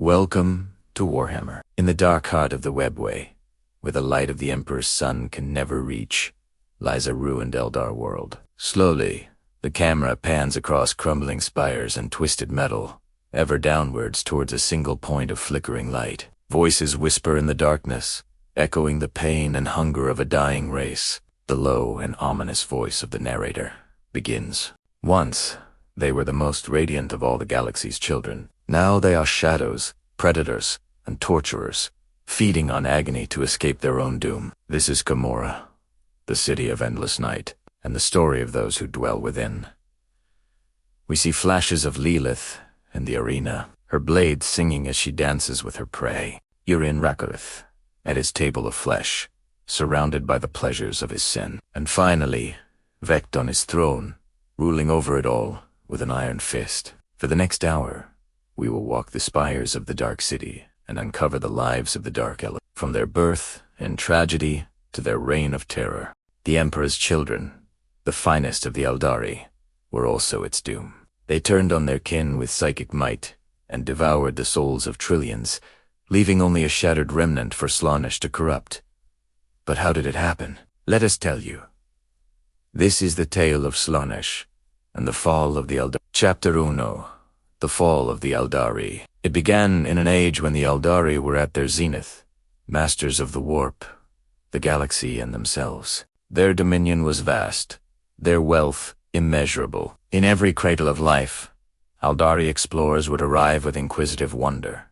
Welcome to Warhammer. In the dark heart of the Webway, where the light of the Emperor's sun can never reach, lies a ruined Eldar world. Slowly, the camera pans across crumbling spires and twisted metal, ever downwards towards a single point of flickering light. Voices whisper in the darkness, echoing the pain and hunger of a dying race. The low and ominous voice of the narrator begins. Once, they were the most radiant of all the galaxy's children. Now they are shadows, predators, and torturers, feeding on agony to escape their own doom. This is Commorragh, the city of endless night, and the story of those who dwell within. We see flashes of Lelith in the arena, her blade singing as she dances with her prey. Urien Rakarth, at his table of flesh, surrounded by the pleasures of his sin. And finally, Vect on his throne, ruling over it all with an iron fist. For the next hour, we will walk the spires of the Dark City and uncover the lives of the Dark Eldar, from their birth in tragedy to their reign of terror. The Emperor's children, the finest of the Aeldari, were also its doom. They turned on their kin with psychic might and devoured the souls of trillions, leaving only a shattered remnant for Slaanesh to corrupt. But how did it happen? Let us tell you. This is the tale of Slaanesh and the fall of the Eldar. Chapter 1. The Fall of the Aeldari. It began in an age when the Aeldari were at their zenith, masters of the warp, the galaxy, and themselves. Their dominion was vast, their wealth immeasurable. In every cradle of life, Aeldari explorers would arrive with inquisitive wonder,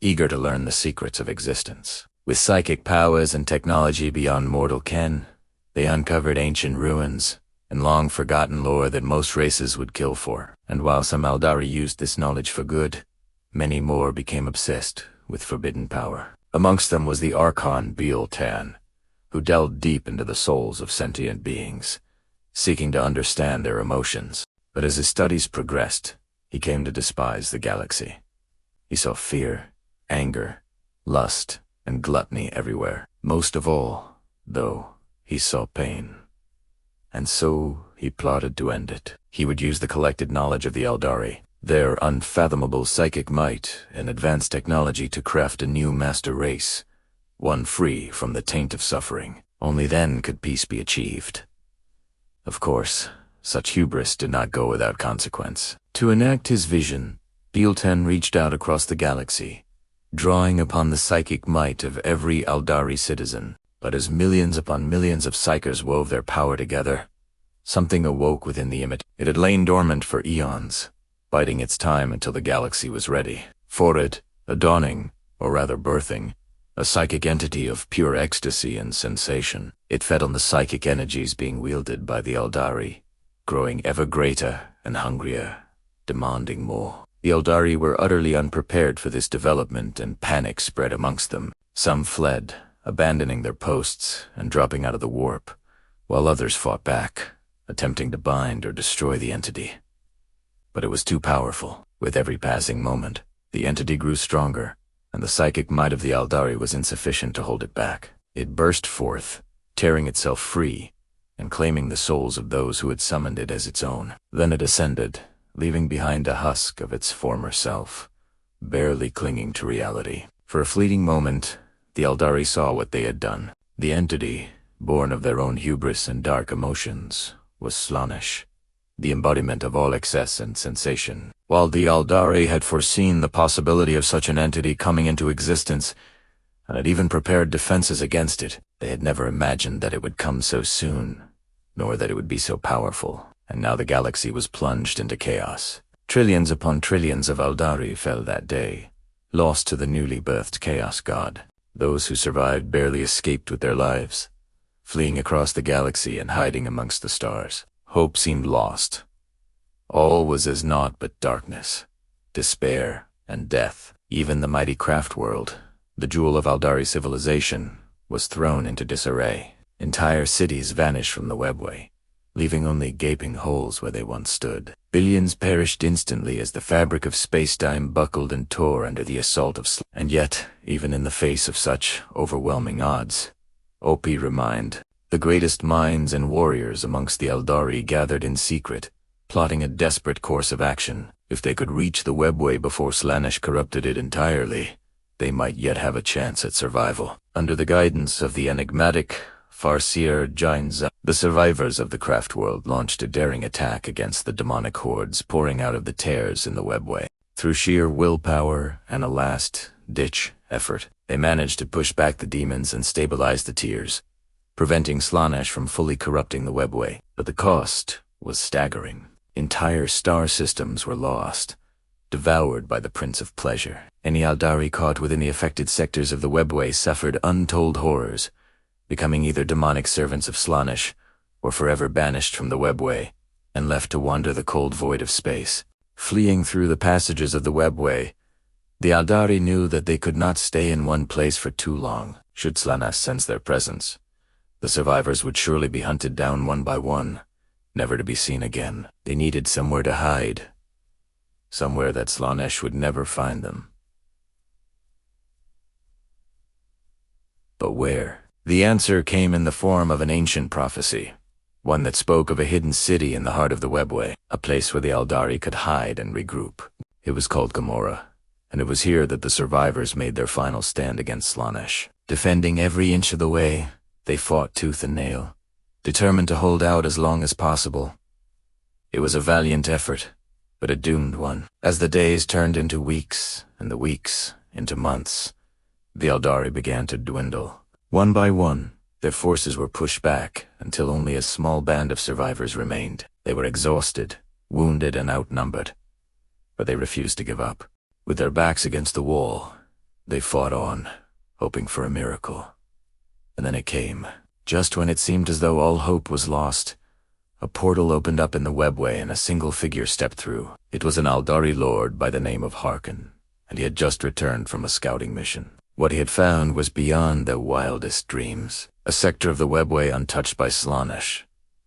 eager to learn the secrets of existence. With psychic powers and technology beyond mortal ken, they uncovered ancient ruins and long-forgotten lore that most races would kill for. And while some Aeldari used this knowledge for good, many more became obsessed with forbidden power. Amongst them was the Archon Bealtan, who delved deep into the souls of sentient beings, seeking to understand their emotions. But as his studies progressed, he came to despise the galaxy. He saw fear, anger, lust, and gluttony everywhere. Most of all, though, he saw pain. And so he plotted to end it. He would use the collected knowledge of the Aeldari, their unfathomable psychic might and advanced technology, to craft a new master race, one free from the taint of suffering. Only then could peace be achieved. Of course, such hubris did not go without consequence. To enact his vision, Bealtan reached out across the galaxy, drawing upon the psychic might of every Aeldari citizen. But as millions upon millions of psychers wove their power together, something awoke within the image. It had lain dormant for eons, biding its time until the galaxy was ready. For it, a dawning, or rather birthing, a psychic entity of pure ecstasy and sensation. It fed on the psychic energies being wielded by the Aeldari, growing ever greater and hungrier, demanding more. The Aeldari were utterly unprepared for this development, and panic spread amongst them. Some fled, abandoning their posts and dropping out of the warp, while others fought back, attempting to bind or destroy the entity. But it was too powerful. With every passing moment, the entity grew stronger, and the psychic might of the Aeldari was insufficient to hold it back. It burst forth, tearing itself free, and claiming the souls of those who had summoned it as its own. Then it ascended, leaving behind a husk of its former self, barely clinging to reality. For a fleeting moment, the Aeldari saw what they had done. The entity, born of their own hubris and dark emotions, was Slaanesh, the embodiment of all excess and sensation. While the Aeldari had foreseen the possibility of such an entity coming into existence, and had even prepared defenses against it, they had never imagined that it would come so soon, nor that it would be so powerful. And now the galaxy was plunged into chaos. Trillions upon trillions of Aeldari fell that day, lost to the newly birthed Chaos God. Those who survived barely escaped with their lives, fleeing across the galaxy and hiding amongst the stars. Hope seemed lost. All was as naught but darkness, despair, and death. Even the mighty craft world, the jewel of Aeldari civilization, was thrown into disarray. Entire cities vanished from the Webway, leaving only gaping holes where they once stood. Billions perished instantly as the fabric of space-time buckled and tore under the assault of And yet, even in the face of such overwhelming odds, OP remained. The greatest minds and warriors amongst the Aeldari gathered in secret, plotting a desperate course of action. If they could reach the Webway before Slaanesh corrupted it entirely, they might yet have a chance at survival. Under the guidance of the enigmatic Farseer Jainza, the survivors of the craft world launched a daring attack against the demonic hordes pouring out of the tears in the Webway. Through sheer willpower and a last-ditch effort, they managed to push back the demons and stabilize the tears, preventing Slaanesh from fully corrupting the Webway. But the cost was staggering. Entire star systems were lost, devoured by the Prince of Pleasure. Any Aeldari caught within the affected sectors of the Webway suffered untold horrors, becoming either demonic servants of Slaanesh or forever banished from the Webway and left to wander the cold void of space. Fleeing through the passages of the Webway, the Aeldari knew that they could not stay in one place for too long. Should Slaanesh sense their presence, the survivors would surely be hunted down one by one, never to be seen again. They needed somewhere to hide, somewhere that Slaanesh would never find them. But where? The answer came in the form of an ancient prophecy, one that spoke of a hidden city in the heart of the Webway, a place where the Aeldari could hide and regroup. It was called Commorragh, and it was here that the survivors made their final stand against Slaanesh. Defending every inch of the way, they fought tooth and nail, determined to hold out as long as possible. It was a valiant effort, but a doomed one. As the days turned into weeks, and the weeks into months, the Aeldari began to dwindle. One by one, their forces were pushed back until only a small band of survivors remained. They were exhausted, wounded, and outnumbered, but they refused to give up. With their backs against the wall, they fought on, hoping for a miracle. And then it came. Just when it seemed as though all hope was lost, a portal opened up in the Webway and a single figure stepped through. It was an Aeldari lord by the name of Harkon, and he had just returned from a scouting mission. What he had found was beyond their wildest dreams. A sector of the Webway untouched by Slaanesh,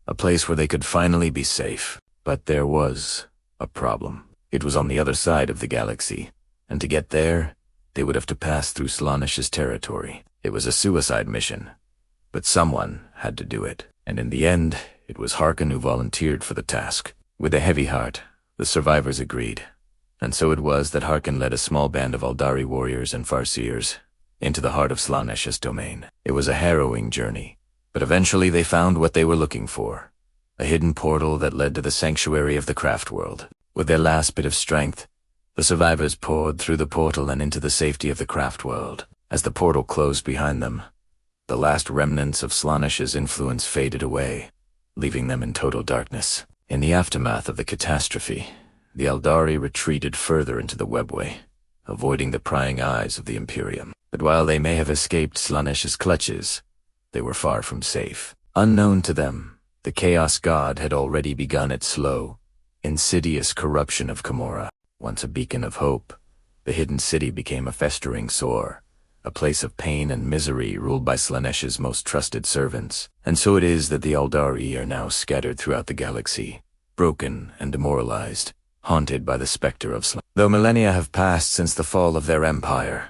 a place where they could finally be safe. But there was a problem. It was on the other side of the galaxy, and to get there, they would have to pass through Slaanesh's territory. It was a suicide mission, but someone had to do it, and in the end, it was Harkon who volunteered for the task. With a heavy heart, the survivors agreed, and so it was that Harkon led a small band of Aeldari warriors and Farseers into the heart of Slaanesh's domain. It was a harrowing journey, but eventually they found what they were looking for, a hidden portal that led to the sanctuary of the craft world. With their last bit of strength, the survivors poured through the portal and into the safety of the craft world. As the portal closed behind them, the last remnants of Slaanesh's influence faded away, leaving them in total darkness. In the aftermath of the catastrophe, the Aeldari retreated further into the Webway, avoiding the prying eyes of the Imperium. But while they may have escaped Slaanesh's clutches, they were far from safe. Unknown to them, the Chaos God had already begun its slow, insidious corruption of Commorragh. Once a beacon of hope, the hidden city became a festering sore, a place of pain and misery ruled by Slaanesh's most trusted servants. And so it is that the Aeldari are now scattered throughout the galaxy, broken and demoralized, haunted by the specter of Slaanesh. Though millennia have passed since the fall of their empire,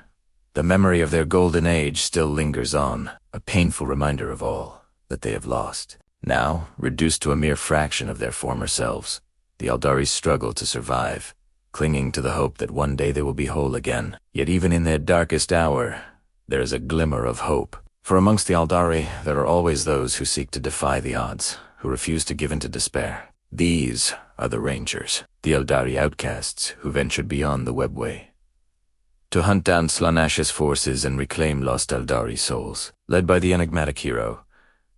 the memory of their golden age still lingers on, a painful reminder of all that they have lost. Now, reduced to a mere fraction of their former selves, the Aeldari struggle to survive, clinging to the hope that one day they will be whole again. Yet even in their darkest hour, there is a glimmer of hope. For amongst the Aeldari, there are always those who seek to defy the odds, who refuse to give in to despair. These are the Rangers, the Aeldari outcasts who ventured beyond the Webway to hunt down Slaanesh's forces and reclaim lost Aeldari souls. Led by the enigmatic hero,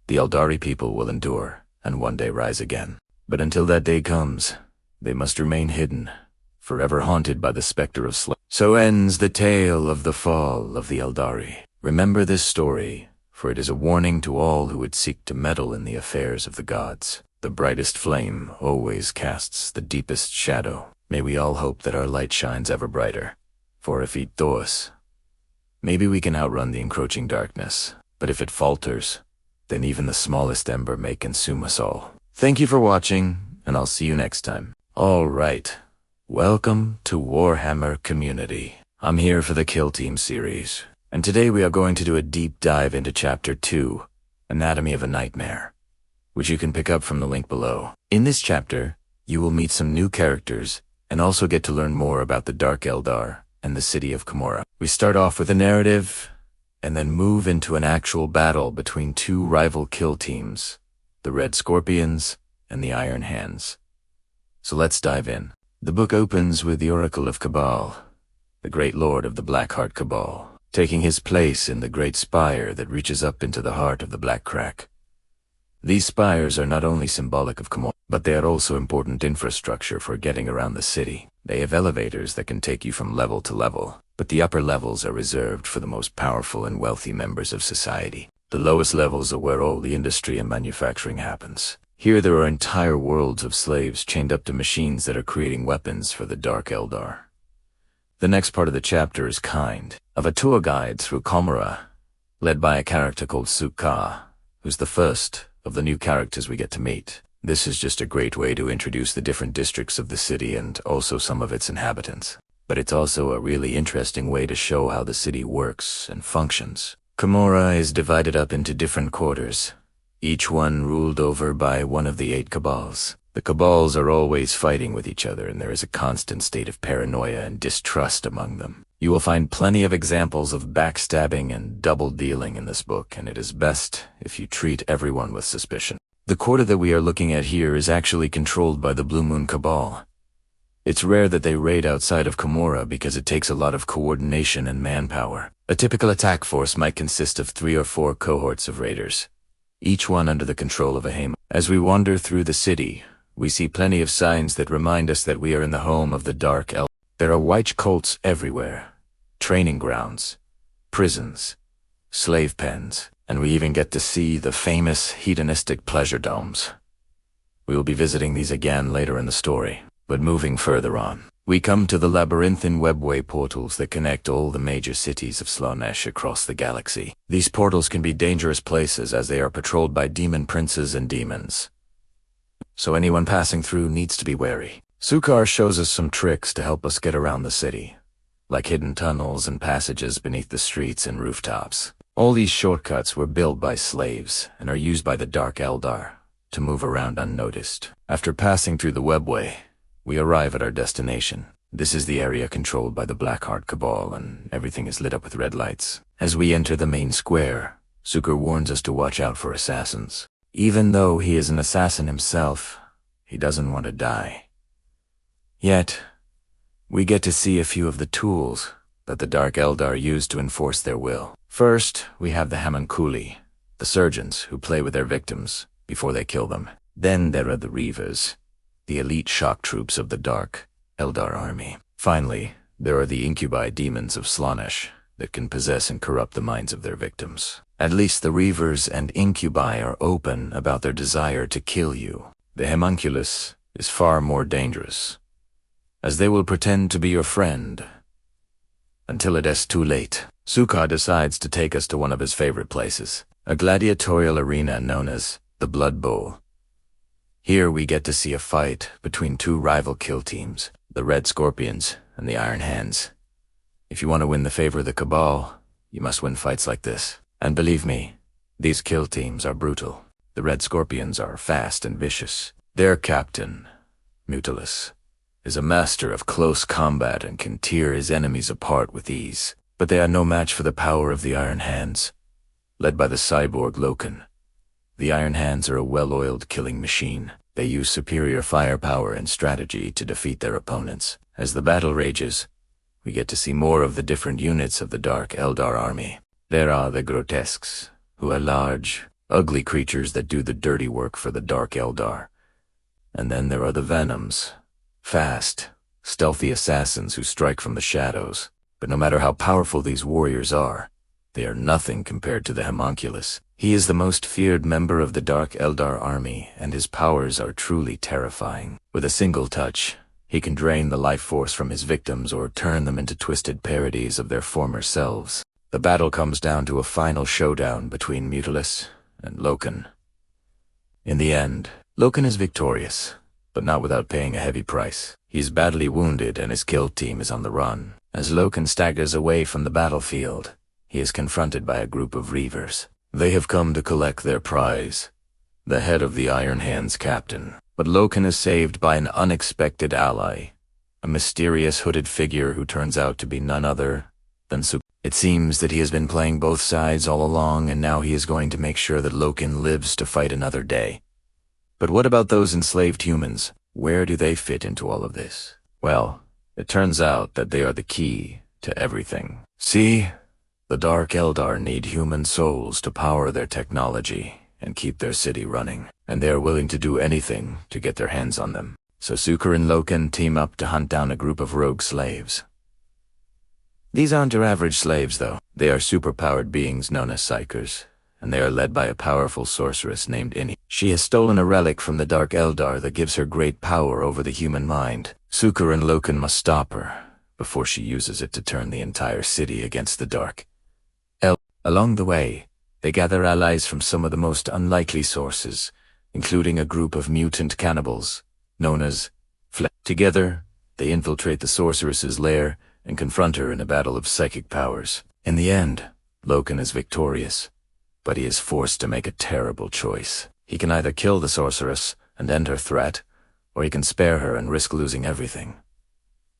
the Aeldari people will endure and one day rise again. But until that day comes, they must remain hidden, forever haunted by the specter of Slaanesh. So ends the tale of the fall of the Aeldari. Remember this story, for it is a warning to all who would seek to meddle in the affairs of the gods. The brightest flame always casts the deepest shadow. May we all hope that our light shines ever brighter. For if it does, maybe we can outrun the encroaching darkness. But if it falters, then even the smallest ember may consume us all. Thank you for watching, and I'll see you next time. All right. Welcome to Warhammer Community. I'm here for the Kill Team series, and today we are going to do a deep dive into Chapter 2, Anatomy of a Nightmare, which you can pick up from the link below. In this chapter, You will meet some new characters, and also get to learn more about the Dark Eldar and the city of Commorragh. We start off with a narrative, and then move into an actual battle between two rival kill teams, the Red Scorpions and the Iron Hands. So let's dive in. The book opens with the Oracle of Kabal, the great lord of the Blackheart Cabal, taking his place in the great spire that reaches up into the heart of the Black Crack. These spires are not only symbolic of Commorragh, but they are also important infrastructure for getting around the city. They have elevators that can take you from level to level, but the upper levels are reserved for the most powerful and wealthy members of society. The lowest levels are where all the industry and manufacturing happens. Here there are entire worlds of slaves chained up to machines that are creating weapons for the Dark Eldar. The next part of the chapter is kind of a tour guide through Commorragh, led by a character called Sukkah, who's the first of the new characters we get to meet. This is just a great way to introduce the different districts of the city and also some of its inhabitants. But it's also a really interesting way to show how the city works and functions. Commorragh is divided up into different quarters, each one ruled over by one of the 8 Kabals. The Kabals are always fighting with each other, and there is a constant state of paranoia and distrust among them. You will find plenty of examples of backstabbing and double-dealing in this book, and it is best if you treat everyone with suspicion. The quarter that we are looking at here is actually controlled by the Blue Moon Cabal. It's rare that they raid outside of Commorragh because it takes a lot of coordination and manpower. A typical attack force might consist of 3 or 4 cohorts of raiders, each one under the control of a Haim. As we wander through the city, we see plenty of signs that remind us that we are in the home of the Dark Eldar. There are white cults everywhere, training grounds, prisons, slave pens, and we even get to see the famous hedonistic pleasure domes. We will be visiting these again later in the story, but moving further on, we come to the labyrinthine Webway portals that connect all the major cities of Slaanesh across the galaxy. These portals can be dangerous places as they are patrolled by demon princes and demons, so anyone passing through needs to be wary. Sukkah shows us some tricks to help us get around the city, like hidden tunnels and passages beneath the streets and rooftops. All these shortcuts were built by slaves and are used by the Dark Eldar to move around unnoticed. After passing through the Webway, we arrive at our destination. This is the area controlled by the Blackheart Cabal, and everything is lit up with red lights. As we enter the main square, Sukkah warns us to watch out for assassins. Even though he is an assassin himself, he doesn't want to die. Yet, we get to see a few of the tools that the Dark Eldar use to enforce their will. First, we have the Homunculi, the surgeons who play with their victims before they kill them. Then there are the Reavers, the elite shock troops of the Dark Eldar army. Finally, there are the incubi demons of Slaanesh that can possess and corrupt the minds of their victims. At least the Reavers and incubi are open about their desire to kill you. The Homunculus is far more dangerous, as they will pretend to be your friend until it is too late. Sukkah decides to take us to one of his favorite places, a gladiatorial arena known as the Blood Bowl. Here we get to see a fight between 2 rival kill teams, the Red Scorpions and the Iron Hands. If you want to win the favor of the Cabal, you must win fights like this. And believe me, these kill teams are brutal. The Red Scorpions are fast and vicious. Their captain, Mutilus, is a master of close combat and can tear his enemies apart with ease. But they are no match for the power of the Iron Hands, led by the cyborg Loken. The Iron Hands are a well-oiled killing machine. They use superior firepower and strategy to defeat their opponents. As the battle rages, we get to see more of the different units of the Dark Eldar army. There are the Grotesques, who are large, ugly creatures that do the dirty work for the Dark Eldar. And then there are the Venoms, fast, stealthy assassins who strike from the shadows. But no matter how powerful these warriors are, they are nothing compared to the Homunculus. He is the most feared member of the Dark Eldar army, and his powers are truly terrifying. With a single touch, he can drain the life force from his victims or turn them into twisted parodies of their former selves. The battle comes down to a final showdown between Mutilus and Loken. In the end, Loken is victorious, but not without paying a heavy price. He is badly wounded and his kill team is on the run. As Loken staggers away from the battlefield, he is confronted by a group of Reavers. They have come to collect their prize, the head of the Iron Hands captain. But Loken is saved by an unexpected ally, a mysterious hooded figure who turns out to be none other than Suk. It seems that he has been playing both sides all along, and now he is going to make sure that Loken lives to fight another day. But what about those enslaved humans? Where do they fit into all of this? Well, it turns out that they are the key to everything. See, the Dark Eldar need human souls to power their technology and keep their city running, and they are willing to do anything to get their hands on them. So Suker and Loken team up to hunt down a group of rogue slaves. These aren't your average slaves, though. They are superpowered beings known as Psykers, and they are led by a powerful sorceress named Inni. She has stolen a relic from the Dark Eldar that gives her great power over the human mind. Suker and Loken must stop her before she uses it to turn the entire city against the Dark Eldar. Along the way, they gather allies from some of the most unlikely sources, including a group of mutant cannibals known as Flesh. Together, they infiltrate the sorceress's lair and confront her in a battle of psychic powers. In the end, Loken is victorious, but he is forced to make a terrible choice. He can either kill the sorceress and end her threat, or he can spare her and risk losing everything.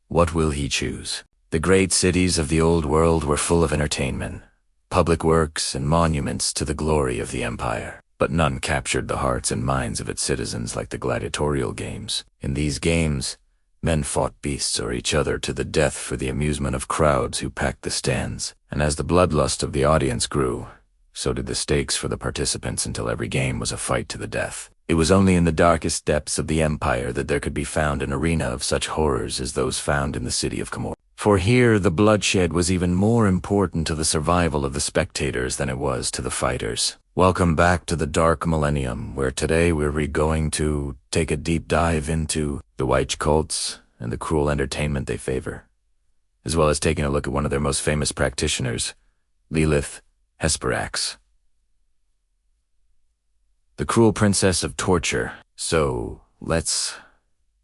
What will he choose? The great cities of the old world were full of entertainment, public works, and monuments to the glory of the Empire. But none captured the hearts and minds of its citizens like the Gladiatorial games. In these games, men fought beasts or each other to the death for the amusement of crowds who packed the stands. And as the bloodlust of the audience grew, so did the stakes for the participants until every game was a fight to the death. It was only in the darkest depths of the Empire that there could be found an arena of such horrors as those found in the city of Commorragh. For here, the bloodshed was even more important to the survival of the spectators than it was to the fighters. Welcome back to the Dark Millennium, where today we're going to take a deep dive into the Wych cults and the cruel entertainment they favor, as well as taking a look at one of their most famous practitioners, Lelith Hesperax, the cruel princess of torture. So, let's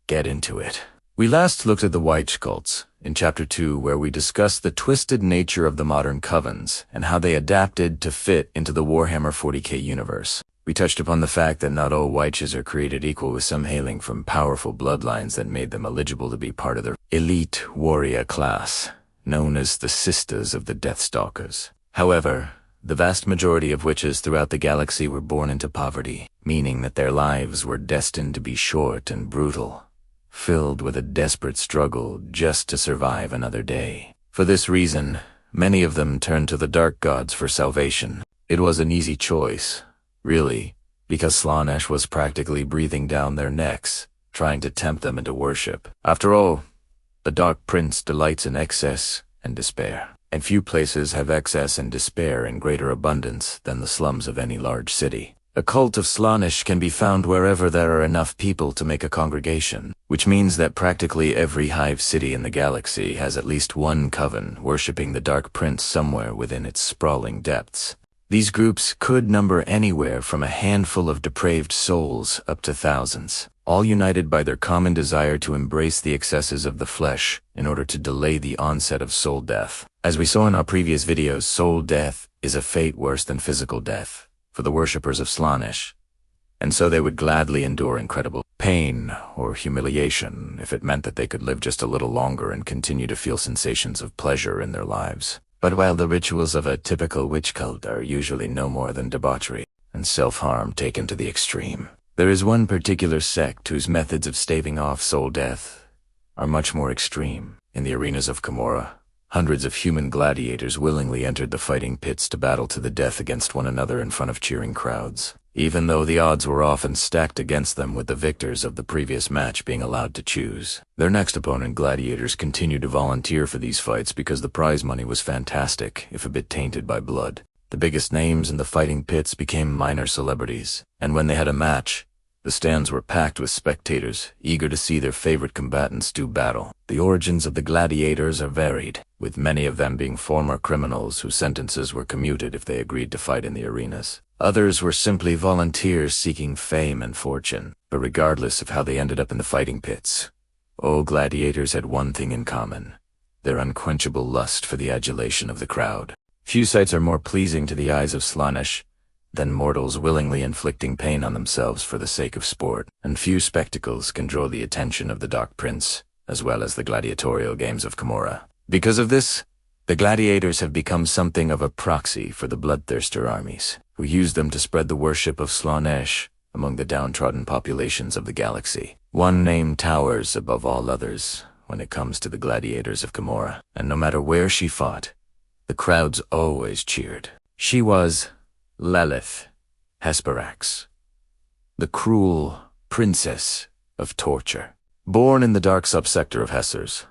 get into it. We last looked at the Wych cults in Chapter 2, where we discussed the twisted nature of the modern covens and how they adapted to fit into the Warhammer 40k universe. We touched upon the fact that not all Wyches are created equal, with some hailing from powerful bloodlines that made them eligible to be part of the elite warrior class, known as the Sisters of the Deathstalkers. However, the vast majority of witches throughout the galaxy were born into poverty, meaning that their lives were destined to be short and brutal, filled with a desperate struggle just to survive another day. For this reason, many of them turned to the dark gods for salvation. It was an easy choice, really, because Slaanesh was practically breathing down their necks, trying to tempt them into worship. After all, the Dark Prince delights in excess and despair, and few places have excess and despair in greater abundance than the slums of any large city. A cult of Slaanesh can be found wherever there are enough people to make a congregation, which means that practically every hive city in the galaxy has at least one coven worshipping the Dark Prince somewhere within its sprawling depths. These groups could number anywhere from a handful of depraved souls up to thousands, all united by their common desire to embrace the excesses of the flesh in order to delay the onset of soul death. As we saw in our previous videos, soul death is a fate worse than physical death for the worshippers of Slaanesh, and so they would gladly endure incredible pain or humiliation if it meant that they could live just a little longer and continue to feel sensations of pleasure in their lives. But while the rituals of a typical witch cult are usually no more than debauchery and self-harm taken to the extreme, there is one particular sect whose methods of staving off soul death are much more extreme. In the arenas of Commorragh, hundreds of human gladiators willingly entered the fighting pits to battle to the death against one another in front of cheering crowds, even though the odds were often stacked against them, with the victors of the previous match being allowed to choose. Their next opponent, gladiators, continued to volunteer for these fights because the prize money was fantastic, if a bit tainted by blood. The biggest names in the fighting pits became minor celebrities, and when they had a match, the stands were packed with spectators, eager to see their favorite combatants do battle. The origins of the gladiators are varied, with many of them being former criminals whose sentences were commuted if they agreed to fight in the arenas. Others were simply volunteers seeking fame and fortune. But regardless of how they ended up in the fighting pits, all gladiators had one thing in common: their unquenchable lust for the adulation of the crowd. Few sights are more pleasing to the eyes of Slaanesh than mortals willingly inflicting pain on themselves for the sake of sport, and few spectacles can draw the attention of the Dark Prince, as well as the gladiatorial games of Commorragh. Because of this, the gladiators have become something of a proxy for the bloodthirster armies, who use them to spread the worship of Slaanesh among the downtrodden populations of the galaxy. One name towers above all others when it comes to the gladiators of Commorragh, and no matter where she fought, the crowds always cheered. She was Lelith Hesperax, the cruel princess of torture. Born in the dark subsector of Hessers,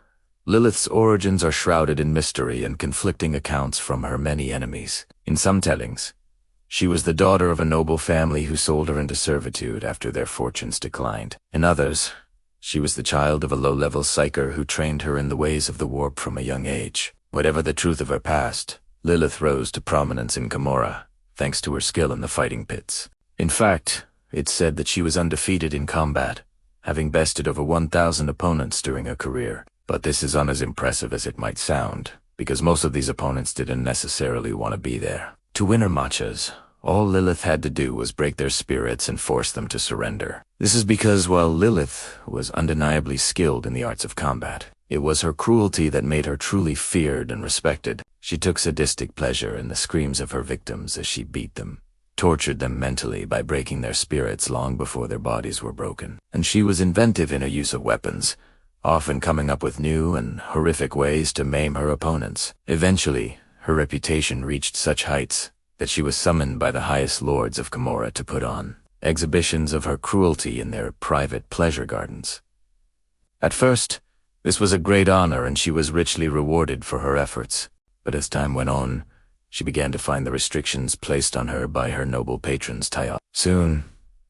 Lilith's origins are shrouded in mystery and conflicting accounts from her many enemies. In some tellings, she was the daughter of a noble family who sold her into servitude after their fortunes declined. In others, she was the child of a low-level psyker who trained her in the ways of the warp from a young age. Whatever the truth of her past, Lelith rose to prominence in Commorragh, thanks to her skill in the fighting pits. In fact, it's said that she was undefeated in combat, having bested over 1,000 opponents during her career. But this is not as impressive as it might sound, because most of these opponents didn't necessarily want to be there. To win her matches, all Lelith had to do was break their spirits and force them to surrender. This is because while Lelith was undeniably skilled in the arts of combat, it was her cruelty that made her truly feared and respected. She took sadistic pleasure in the screams of her victims as she beat them, tortured them mentally by breaking their spirits long before their bodies were broken. And she was inventive in her use of weapons, often coming up with new and horrific ways to maim her opponents. Eventually, her reputation reached such heights that she was summoned by the highest lords of Commorragh to put on exhibitions of her cruelty in their private pleasure gardens. At first, this was a great honor and she was richly rewarded for her efforts, but as time went on, she began to find the restrictions placed on her by her noble patrons tie up. Soon,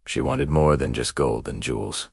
she wanted more than just gold and jewels.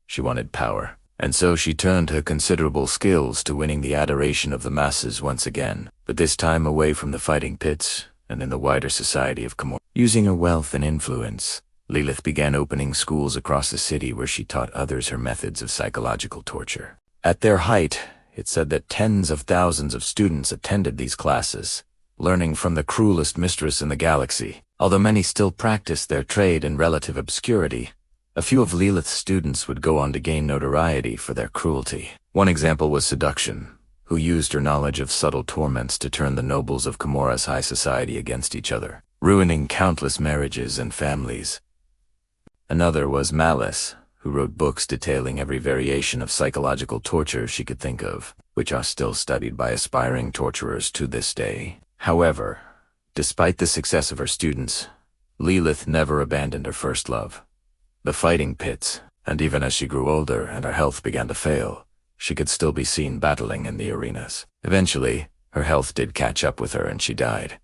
She wanted power. And so she turned her considerable skills to winning the adoration of the masses once again, but this time away from the fighting pits and in the wider society of Commorragh. Using her wealth and influence, Lelith began opening schools across the city where she taught others her methods of psychological torture. At their height, it said that tens of thousands of students attended these classes, learning from the cruelest mistress in the galaxy. Although many still practiced their trade in relative obscurity, a few of Lelith's students would go on to gain notoriety for their cruelty. One example was Seduction, who used her knowledge of subtle torments to turn the nobles of Commorragh's high society against each other, ruining countless marriages and families. Another was Malice, who wrote books detailing every variation of psychological torture she could think of, which are still studied by aspiring torturers to this day. However, despite the success of her students, Lelith never abandoned her first love, the fighting pits, and even as she grew older and her health began to fail, she could still be seen battling in the arenas. Eventually, her health did catch up with her and she died,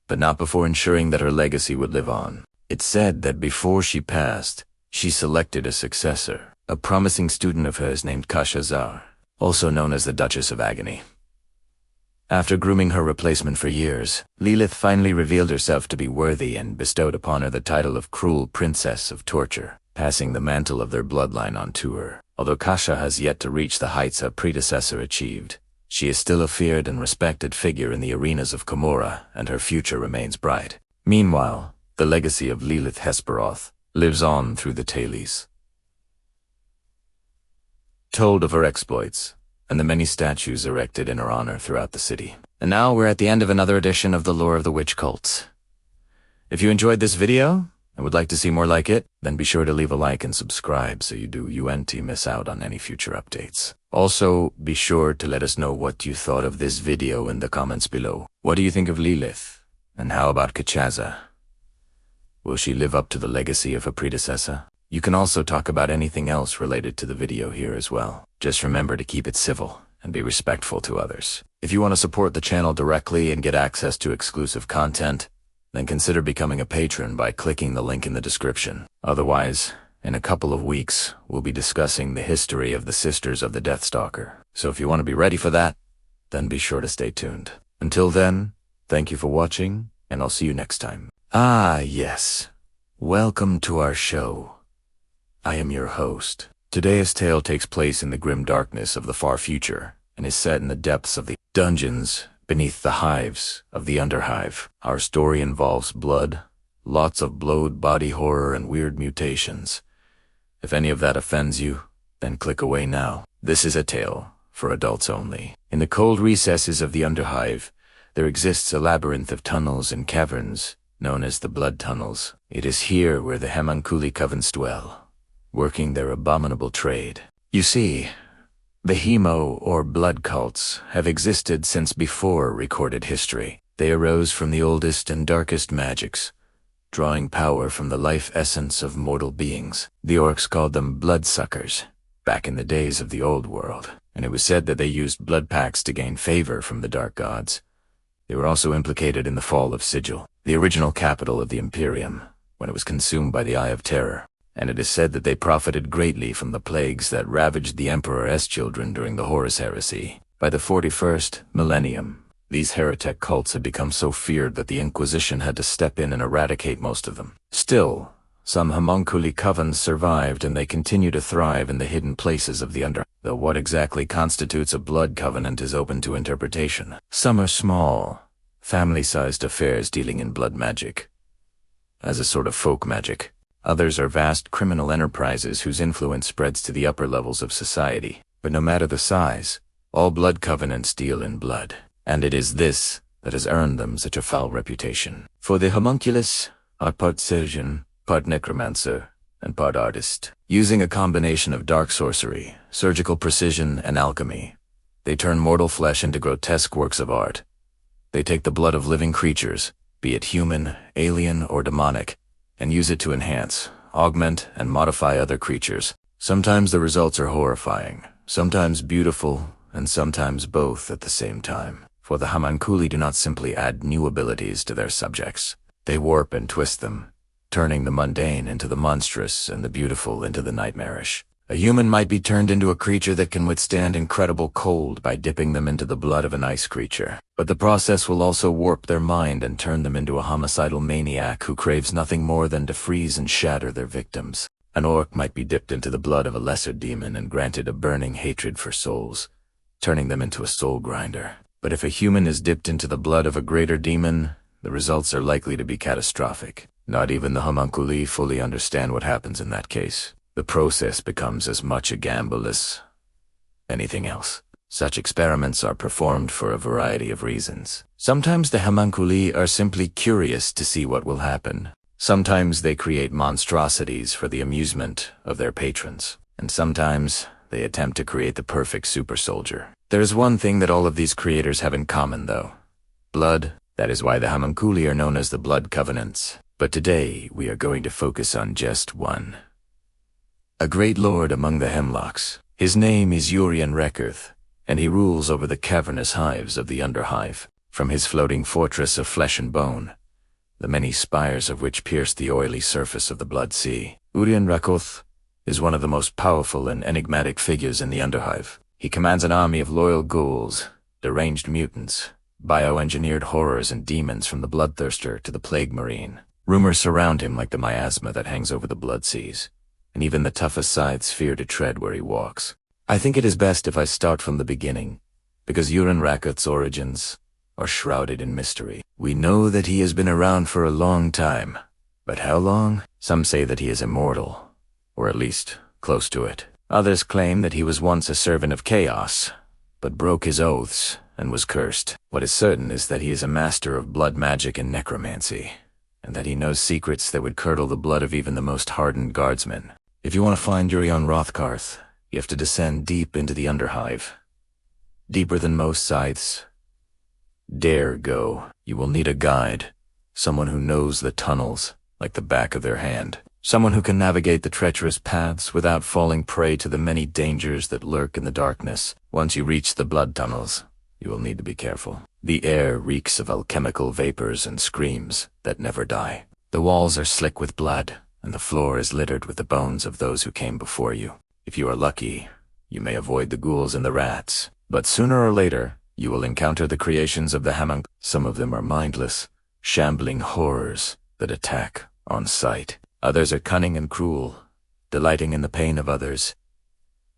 but not before ensuring that her legacy would live on. It's said that before she passed, she selected a successor, a promising student of hers named Kashazar, also known as the Duchess of Agony. After grooming her replacement for years, Lelith finally revealed herself to be worthy and bestowed upon her the title of Cruel Princess of Torture, passing the mantle of their bloodline on to her. Although Kasha has yet to reach the heights her predecessor achieved, she is still a feared and respected figure in the arenas of Commorragh, and her future remains bright. Meanwhile, the legacy of Lelith Hesperax lives on through the Tales, told of her exploits, and the many statues erected in her honor throughout the city. And now we're at the end of another edition of the Lore of the Witch Cults. If you enjoyed this video and would like to see more like it, then be sure to leave a like and subscribe so you won't miss out on any future updates. Also, be sure to let us know what you thought of this video in the comments below. What do you think of Lelith? And how about Kachaza? Will she live up to the legacy of her predecessor? You can also talk about anything else related to the video here as well. Just remember to keep it civil and be respectful to others. If you want to support the channel directly and get access to exclusive content, then consider becoming a patron by clicking the link in the description. Otherwise, in a couple of weeks, we'll be discussing the history of the Sisters of the Deathstalker. So if you want to be ready for that, then be sure to stay tuned. Until then, thank you for watching, and I'll see you next time. Ah, yes. Welcome to our show. I am your host. Today's tale takes place in the grim darkness of the far future and is set in the depths of the dungeons beneath the hives of the Underhive. Our story involves blood, Lots of blood, body horror, and weird mutations. If any of that offends you, then click away now. This is a tale for adults only. In the cold recesses of the Underhive, there exists a labyrinth of tunnels and caverns known as the Blood Tunnels. It is here where the Homunculi covens dwell, working their abominable trade. You see, the hemo or blood cults have existed since before recorded history. They arose from the oldest and darkest magics, drawing power from the life essence of mortal beings. The orcs called them bloodsuckers back in the days of the old world, and it was said that they used blood pacts to gain favor from the dark gods. They were also implicated in the fall of Sigil, the original capital of the Imperium, when it was consumed by the Eye of Terror, and it is said that they profited greatly from the plagues that ravaged the Emperor's children during the Horus Heresy. By the 41st millennium, these heretic cults had become so feared that the Inquisition had to step in and eradicate most of them. Still, some homunculi covens survived, and they continue to thrive in the hidden places of the Under. Though what exactly constitutes a blood covenant is open to interpretation. Some are small, family-sized affairs dealing in blood magic, as a sort of folk magic. Others are vast criminal enterprises whose influence spreads to the upper levels of society. But no matter the size, all blood covenants deal in blood, and it is this that has earned them such a foul reputation. For the homunculus are part surgeon, part necromancer, and part artist. Using a combination of dark sorcery, surgical precision, and alchemy, they turn mortal flesh into grotesque works of art. They take the blood of living creatures, be it human, alien, or demonic, and use it to enhance, augment, and modify other creatures. Sometimes the results are horrifying, sometimes beautiful, and sometimes both at the same time. For the homunculi do not simply add new abilities to their subjects. They warp and twist them, turning the mundane into the monstrous and the beautiful into the nightmarish. A human might be turned into a creature that can withstand incredible cold by dipping them into the blood of an ice creature. But the process will also warp their mind and turn them into a homicidal maniac who craves nothing more than to freeze and shatter their victims. An orc might be dipped into the blood of a lesser demon and granted a burning hatred for souls, turning them into a soul grinder. But if a human is dipped into the blood of a greater demon, the results are likely to be catastrophic. Not even the homunculi fully understand what happens in that case. The process becomes as much a gamble as anything else. Such experiments are performed for a variety of reasons. Sometimes the homunculi are simply curious to see what will happen. Sometimes they create monstrosities for the amusement of their patrons. And sometimes they attempt to create the perfect super soldier. There is one thing that all of these creators have in common, though. Blood. That is why the homunculi are known as the Blood Covenants. But today, we are going to focus on just one. A great lord among the Hemlocks. His name is Urien Rakarth, and he rules over the cavernous hives of the Underhive. From his floating fortress of flesh and bone, the many spires of which pierce the oily surface of the Blood Sea, Urien Rakarth is one of the most powerful and enigmatic figures in the Underhive. He commands an army of loyal ghouls, deranged mutants, bioengineered horrors and demons from the Bloodthirster to the Plague Marine. Rumors surround him like the miasma that hangs over the blood seas, and even the toughest scythes fear to tread where he walks. I think it is best if I start from the beginning, because Urien Rakarth's origins are shrouded in mystery. We know that he has been around for a long time, but how long? Some say that he is immortal, or at least close to it. Others claim that he was once a servant of chaos, but broke his oaths and was cursed. What is certain is that he is a master of blood magic and necromancy, and that he knows secrets that would curdle the blood of even the most hardened guardsmen. If you want to find Urien Rakarth, you have to descend deep into the Underhive. Deeper than most scythes. Dare go. You will need a guide, someone who knows the tunnels like the back of their hand. Someone who can navigate the treacherous paths without falling prey to the many dangers that lurk in the darkness. Once you reach the blood tunnels, you will need to be careful. The air reeks of alchemical vapors and screams that never die. The walls are slick with blood, and the floor is littered with the bones of those who came before you. If you are lucky, you may avoid the ghouls and the rats, but sooner or later, you will encounter the creations of the homunc. Some of them are mindless, shambling horrors that attack on sight. Others are cunning and cruel, delighting in the pain of others,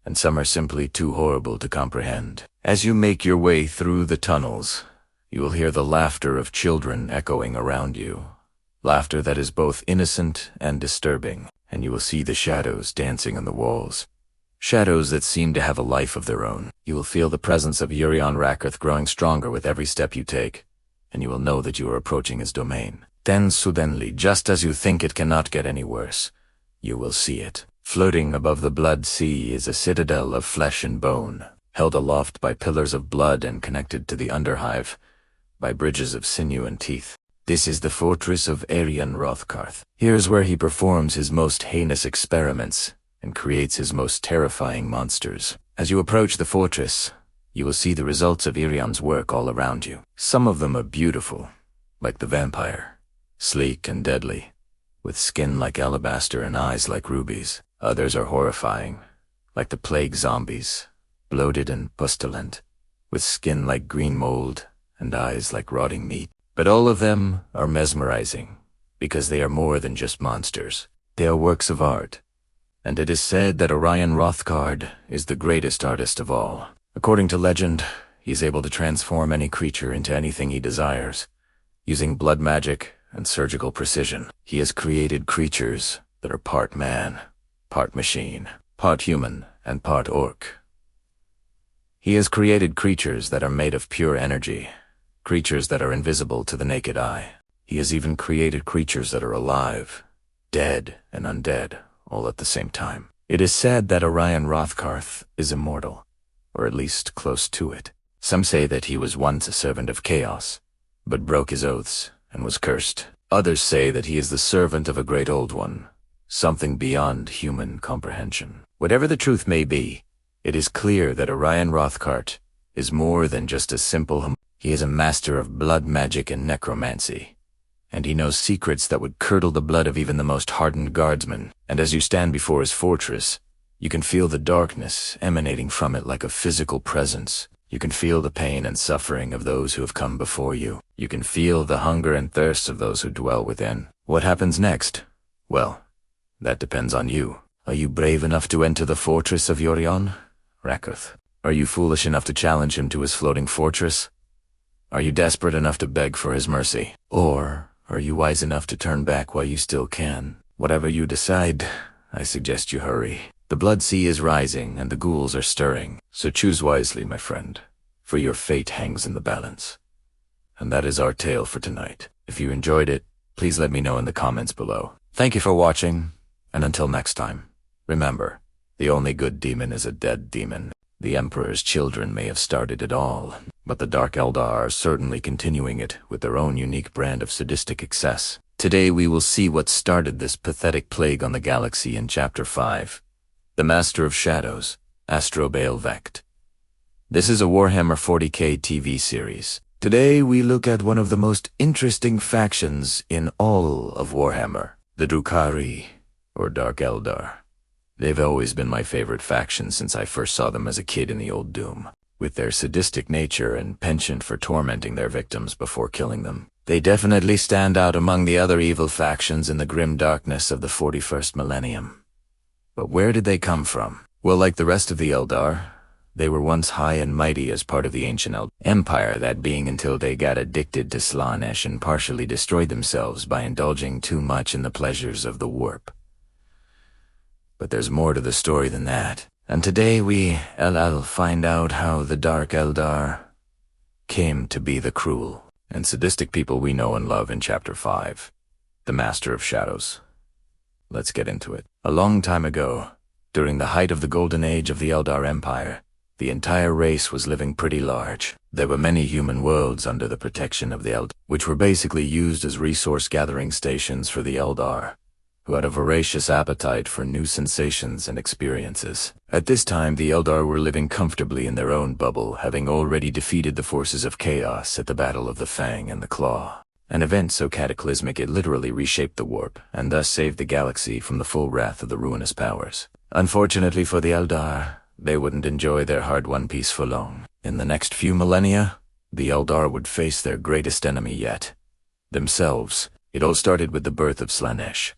and some are simply too horrible to comprehend. As you make your way through the tunnels, you will hear the laughter of children echoing around you, Laughter that is both innocent and disturbing, and you will see the shadows dancing on the walls. Shadows that seem to have a life of their own. You will feel the presence of Urien Rakarth growing stronger with every step you take, and you will know that you are approaching his domain. Then suddenly, just as you think it cannot get any worse, you will see it. Floating above the blood sea is a citadel of flesh and bone, held aloft by pillars of blood and connected to the underhive by bridges of sinew and teeth. This is the fortress of Urien Rakarth. Here's where he performs his most heinous experiments and creates his most terrifying monsters. As you approach the fortress, you will see the results of Urien's work all around you. Some of them are beautiful, like the vampire, sleek and deadly, with skin like alabaster and eyes like rubies. Others are horrifying, like the plague zombies, bloated and pestilent, with skin like green mold and eyes like rotting meat. But all of them are mesmerizing, because they are more than just monsters. They are works of art, and it is said that Urien Rakarth is the greatest artist of all. According to legend, he is able to transform any creature into anything he desires, using blood magic and surgical precision. He has created creatures that are part man, part machine, part human, and part orc. He has created creatures that are made of pure energy, creatures that are invisible to the naked eye. He has even created creatures that are alive, dead, and undead, all at the same time. It is said that Urien Rakarth is immortal, or at least close to it. Some say that he was once a servant of chaos, but broke his oaths and was cursed. Others say that he is the servant of a great old one, something beyond human comprehension. Whatever the truth may be, it is clear that Urien Rakarth is more than just a simple He is a master of blood magic and necromancy, and he knows secrets that would curdle the blood of even the most hardened guardsman. And as you stand before his fortress, you can feel the darkness emanating from it like a physical presence. You can feel the pain and suffering of those who have come before you. You can feel the hunger and thirst of those who dwell within. What happens next? Well, that depends on you. Are you brave enough to enter the fortress of Urien Rakarth? Are you foolish enough to challenge him to his floating fortress? Are you desperate enough to beg for his mercy? Or are you wise enough to turn back while you still can? Whatever you decide, I suggest you hurry. The blood sea is rising and the ghouls are stirring, so choose wisely, my friend, for your fate hangs in the balance. And that is our tale for tonight. If you enjoyed it, please let me know in the comments below. Thank you for watching, and until next time, remember, the only good demon is a dead demon. The Emperor's children may have started it all, but the Dark Eldar are certainly continuing it with their own unique brand of sadistic excess. Today we will see what started this pathetic plague on the galaxy in Chapter 5, The Master of Shadows, Asdrubael Vect. This is a Warhammer 40k TV series. Today we look at one of the most interesting factions in all of Warhammer, the Drukhari, or Dark Eldar. They've always been my favorite faction since I first saw them as a kid in the old Doom. With their sadistic nature and penchant for tormenting their victims before killing them, they definitely stand out among the other evil factions in the grim darkness of the 41st millennium. But where did they come from? Well, like the rest of the Eldar, they were once high and mighty as part of the ancient Empire, that being until they got addicted to Slaanesh and partially destroyed themselves by indulging too much in the pleasures of the warp. But there's more to the story than that. And today we'll find out how the Dark Eldar came to be the cruel and sadistic people we know and love in Chapter 5, The Master of Shadows. Let's get into it. A long time ago, during the height of the golden age of the Eldar Empire, the entire race was living pretty large. There were many human worlds under the protection of the Eldar, which were basically used as resource-gathering stations for the Eldar, who had a voracious appetite for new sensations and experiences. At this time, the Eldar were living comfortably in their own bubble, having already defeated the forces of chaos at the Battle of the Fang and the Claw, an event so cataclysmic it literally reshaped the warp, and thus saved the galaxy from the full wrath of the ruinous powers. Unfortunately for the Eldar, they wouldn't enjoy their hard-won peace for long. In the next few millennia, the Eldar would face their greatest enemy yet, themselves. It all started with the birth of Slaanesh,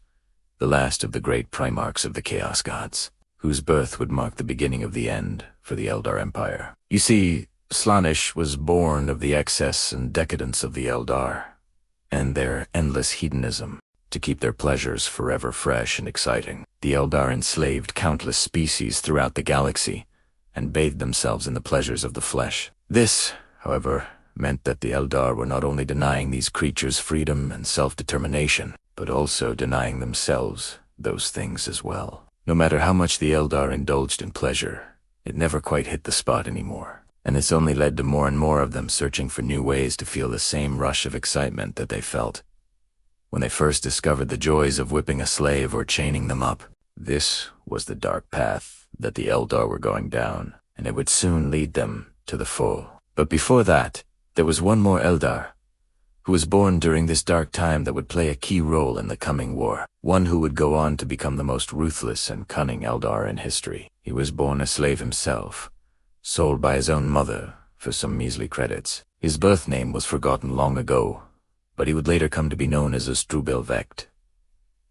the last of the great primarchs of the Chaos Gods, whose birth would mark the beginning of the end for the Eldar Empire. You see, Slaanesh was born of the excess and decadence of the Eldar, and their endless hedonism to keep their pleasures forever fresh and exciting. The Eldar enslaved countless species throughout the galaxy and bathed themselves in the pleasures of the flesh. This, however, meant that the Eldar were not only denying these creatures freedom and self-determination, but also denying themselves those things as well. No matter how much the Eldar indulged in pleasure, it never quite hit the spot anymore, and this only led to more and more of them searching for new ways to feel the same rush of excitement that they felt when they first discovered the joys of whipping a slave or chaining them up. This was the dark path that the Eldar were going down, and it would soon lead them to the foe. But before that, there was one more Eldar, who was born during this dark time that would play a key role in the coming war, one who would go on to become the most ruthless and cunning Eldar in history. He was born a slave himself, sold by his own mother for some measly credits. His birth name was forgotten long ago, but he would later come to be known as Asdrubael Vect,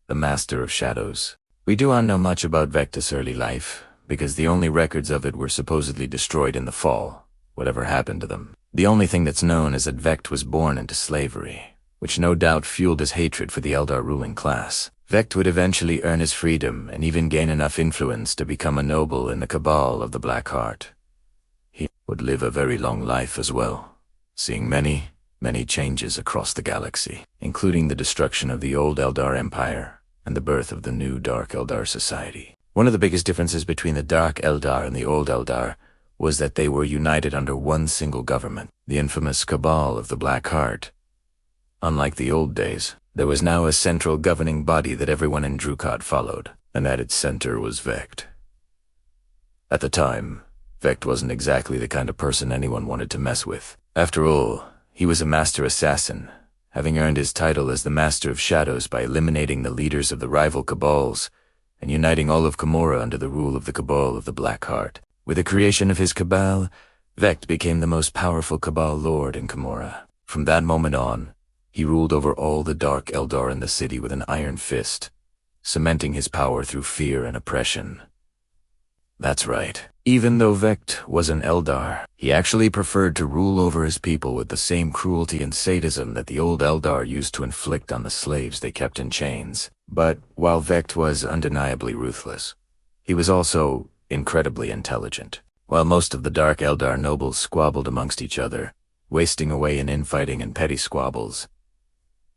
the Master of Shadows. We do not know much about Vect's early life, because the only records of it were supposedly destroyed in the fall, whatever happened to them. The only thing that's known is that Vect was born into slavery, which no doubt fueled his hatred for the Eldar ruling class. Vect would eventually earn his freedom and even gain enough influence to become a noble in the Cabal of the Black Heart. He would live a very long life as well, seeing many changes across the galaxy, including the destruction of the old Eldar Empire and the birth of the new Dark Eldar society. One of the biggest differences between the Dark Eldar and the old Eldar was that they were united under one single government, the infamous Cabal of the Black Heart. Unlike the old days, there was now a central governing body that everyone in Drukad followed, and at its center was Vect. At the time, Vect wasn't exactly the kind of person anyone wanted to mess with. After all, he was a master assassin, having earned his title as the Master of Shadows by eliminating the leaders of the rival Kabals and uniting all of Commorragh under the rule of the Cabal of the Black Heart. With the creation of his Cabal, Vect became the most powerful Cabal lord in Commorragh. From that moment on, he ruled over all the Dark Eldar in the city with an iron fist, cementing his power through fear and oppression. That's right. Even though Vect was an Eldar, he actually preferred to rule over his people with the same cruelty and sadism that the old Eldar used to inflict on the slaves they kept in chains. But while Vect was undeniably ruthless, he was also incredibly intelligent. While most of the Dark Eldar nobles squabbled amongst each other, wasting away in infighting and petty squabbles,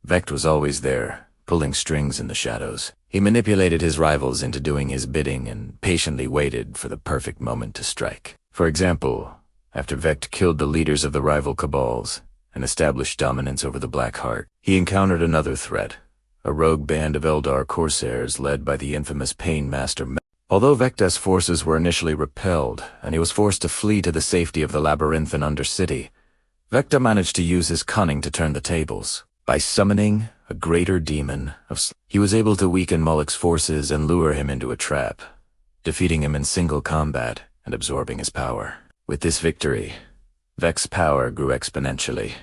Vect was always there, pulling strings in the shadows. He manipulated his rivals into doing his bidding and patiently waited for the perfect moment to strike. For example, after Vect killed the leaders of the rival Kabals and established dominance over the Black Heart, he encountered another threat, a rogue band of Eldar corsairs led by the infamous Pain Master. Although Vect's forces were initially repelled and he was forced to flee to the safety of the labyrinthine undercity, Vecta managed to use his cunning to turn the tables. By summoning a greater demon he was able to weaken Moloch's forces and lure him into a trap, defeating him in single combat and absorbing his power. With this victory, Vect's power grew exponentially,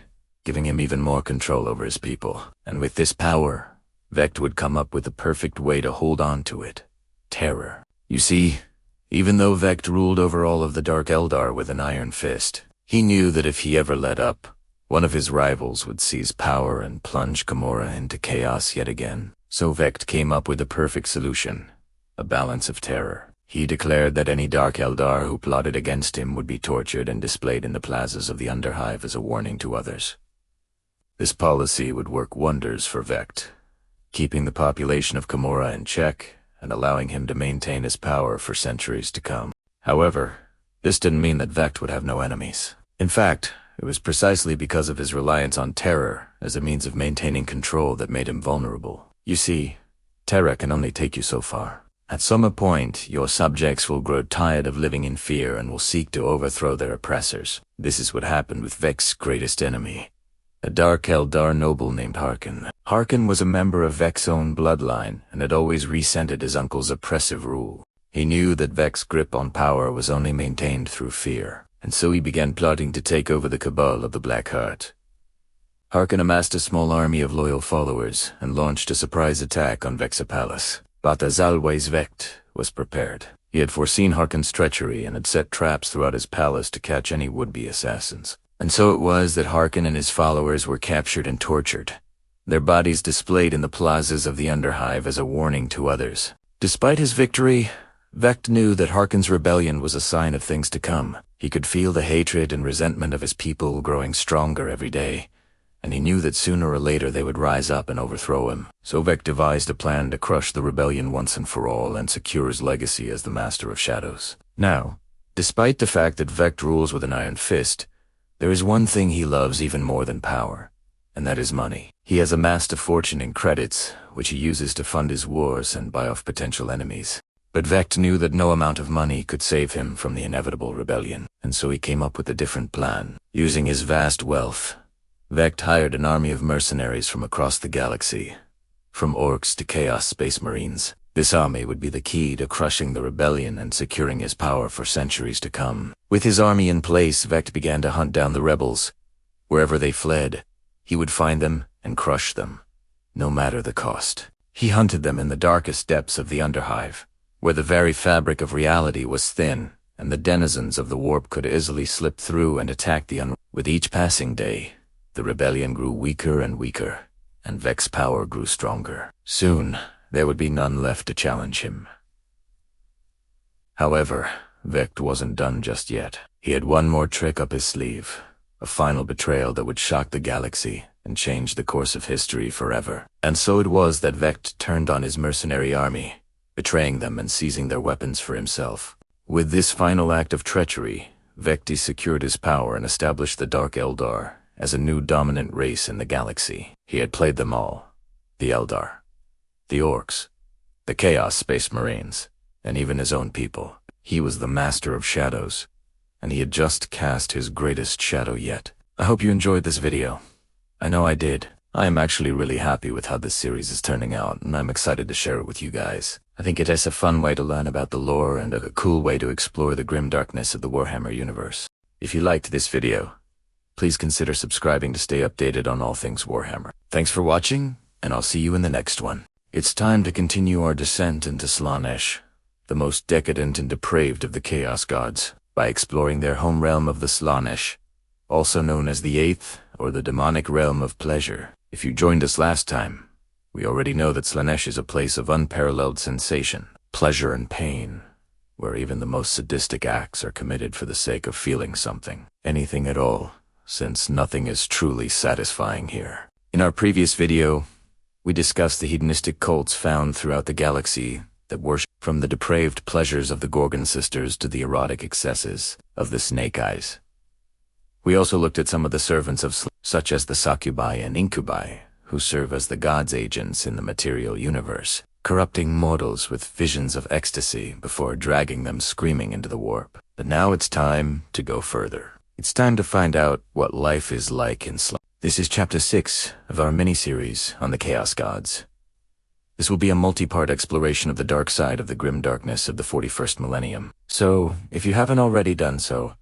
giving him even more control over his people. And with this power, Vect would come up with the perfect way to hold on to it: terror. You see, even though Vect ruled over all of the Dark Eldar with an iron fist, he knew that if he ever let up, one of his rivals would seize power and plunge Commorragh into chaos yet again. So Vect came up with the perfect solution: a balance of terror. He declared that any Dark Eldar who plotted against him would be tortured and displayed in the plazas of the Underhive as a warning to others. This policy would work wonders for Vect, keeping the population of Commorragh in check and allowing him to maintain his power for centuries to come. However, this didn't mean that Vect would have no enemies. In fact, it was precisely because of his reliance on terror as a means of maintaining control that made him vulnerable. You see, terror can only take you so far. At some point, your subjects will grow tired of living in fear and will seek to overthrow their oppressors. This is what happened with Vect's greatest enemy, a Dark Eldar noble named Harkon. Harkon was a member of Vect's own bloodline and had always resented his uncle's oppressive rule. He knew that Vect's grip on power was only maintained through fear, and so he began plotting to take over the Cabal of the Black Heart. Harkon amassed a small army of loyal followers and launched a surprise attack on Vect's palace. But as always, Vect was prepared. He had foreseen Harkon's treachery and had set traps throughout his palace to catch any would-be assassins. And so it was that Harkon and his followers were captured and tortured, their bodies displayed in the plazas of the Underhive as a warning to others. Despite his victory, Vect knew that Harkon's rebellion was a sign of things to come. He could feel the hatred and resentment of his people growing stronger every day, and he knew that sooner or later they would rise up and overthrow him. So Vect devised a plan to crush the rebellion once and for all and secure his legacy as the Master of Shadows. Now, despite the fact that Vect rules with an iron fist, there is one thing he loves even more than power, and that is money. He has amassed a fortune in credits, which he uses to fund his wars and buy off potential enemies. But Vect knew that no amount of money could save him from the inevitable rebellion, and so he came up with a different plan. Using his vast wealth, Vect hired an army of mercenaries from across the galaxy, from orcs to Chaos Space Marines. This army would be the key to crushing the rebellion and securing his power for centuries to come. With his army in place, Vect began to hunt down the rebels. Wherever they fled, he would find them and crush them, no matter the cost. He hunted them in the darkest depths of the Underhive, where the very fabric of reality was thin, and the denizens of the warp could easily slip through and attack the With each passing day, the rebellion grew weaker and weaker, and Vect's power grew stronger. Soon, there would be none left to challenge him. However, Vect wasn't done just yet. He had one more trick up his sleeve, a final betrayal that would shock the galaxy and change the course of history forever. And so it was that Vect turned on his mercenary army, betraying them and seizing their weapons for himself. With this final act of treachery, Vect secured his power and established the Dark Eldar as a new dominant race in the galaxy. He had played them all: the Eldar, the Orcs, the Chaos Space Marines, and even his own people. He was the Master of Shadows, and he had just cast his greatest shadow yet. I hope you enjoyed this video. I know I did. I am actually really happy with how this series is turning out, and I'm excited to share it with you guys. I think it is a fun way to learn about the lore and a cool way to explore the grim darkness of the Warhammer universe. If you liked this video, please consider subscribing to stay updated on all things Warhammer. Thanks for watching, and I'll see you in the next one. It's time to continue our descent into Slaanesh, the most decadent and depraved of the Chaos Gods, by exploring their home realm of the Slaanesh, also known as the Eighth or the demonic realm of pleasure. If you joined us last time, we already know that Slaanesh is a place of unparalleled sensation, pleasure and pain, where even the most sadistic acts are committed for the sake of feeling something, anything at all, since nothing is truly satisfying here. In our previous video, we discussed the hedonistic cults found throughout the galaxy that worship, from the depraved pleasures of the Gorgon sisters to the erotic excesses of the Snake Eyes. We also looked at some of the servants of such as the succubi and incubi, who serve as the gods' agents in the material universe, corrupting mortals with visions of ecstasy before dragging them screaming into the warp. But now it's time to go further. It's time to find out what life is like in Slaanesh. This is Chapter 6 of our mini-series on the Chaos Gods. This will be a multi-part exploration of the dark side of the grim darkness of the 41st millennium. So, if you haven't already done so,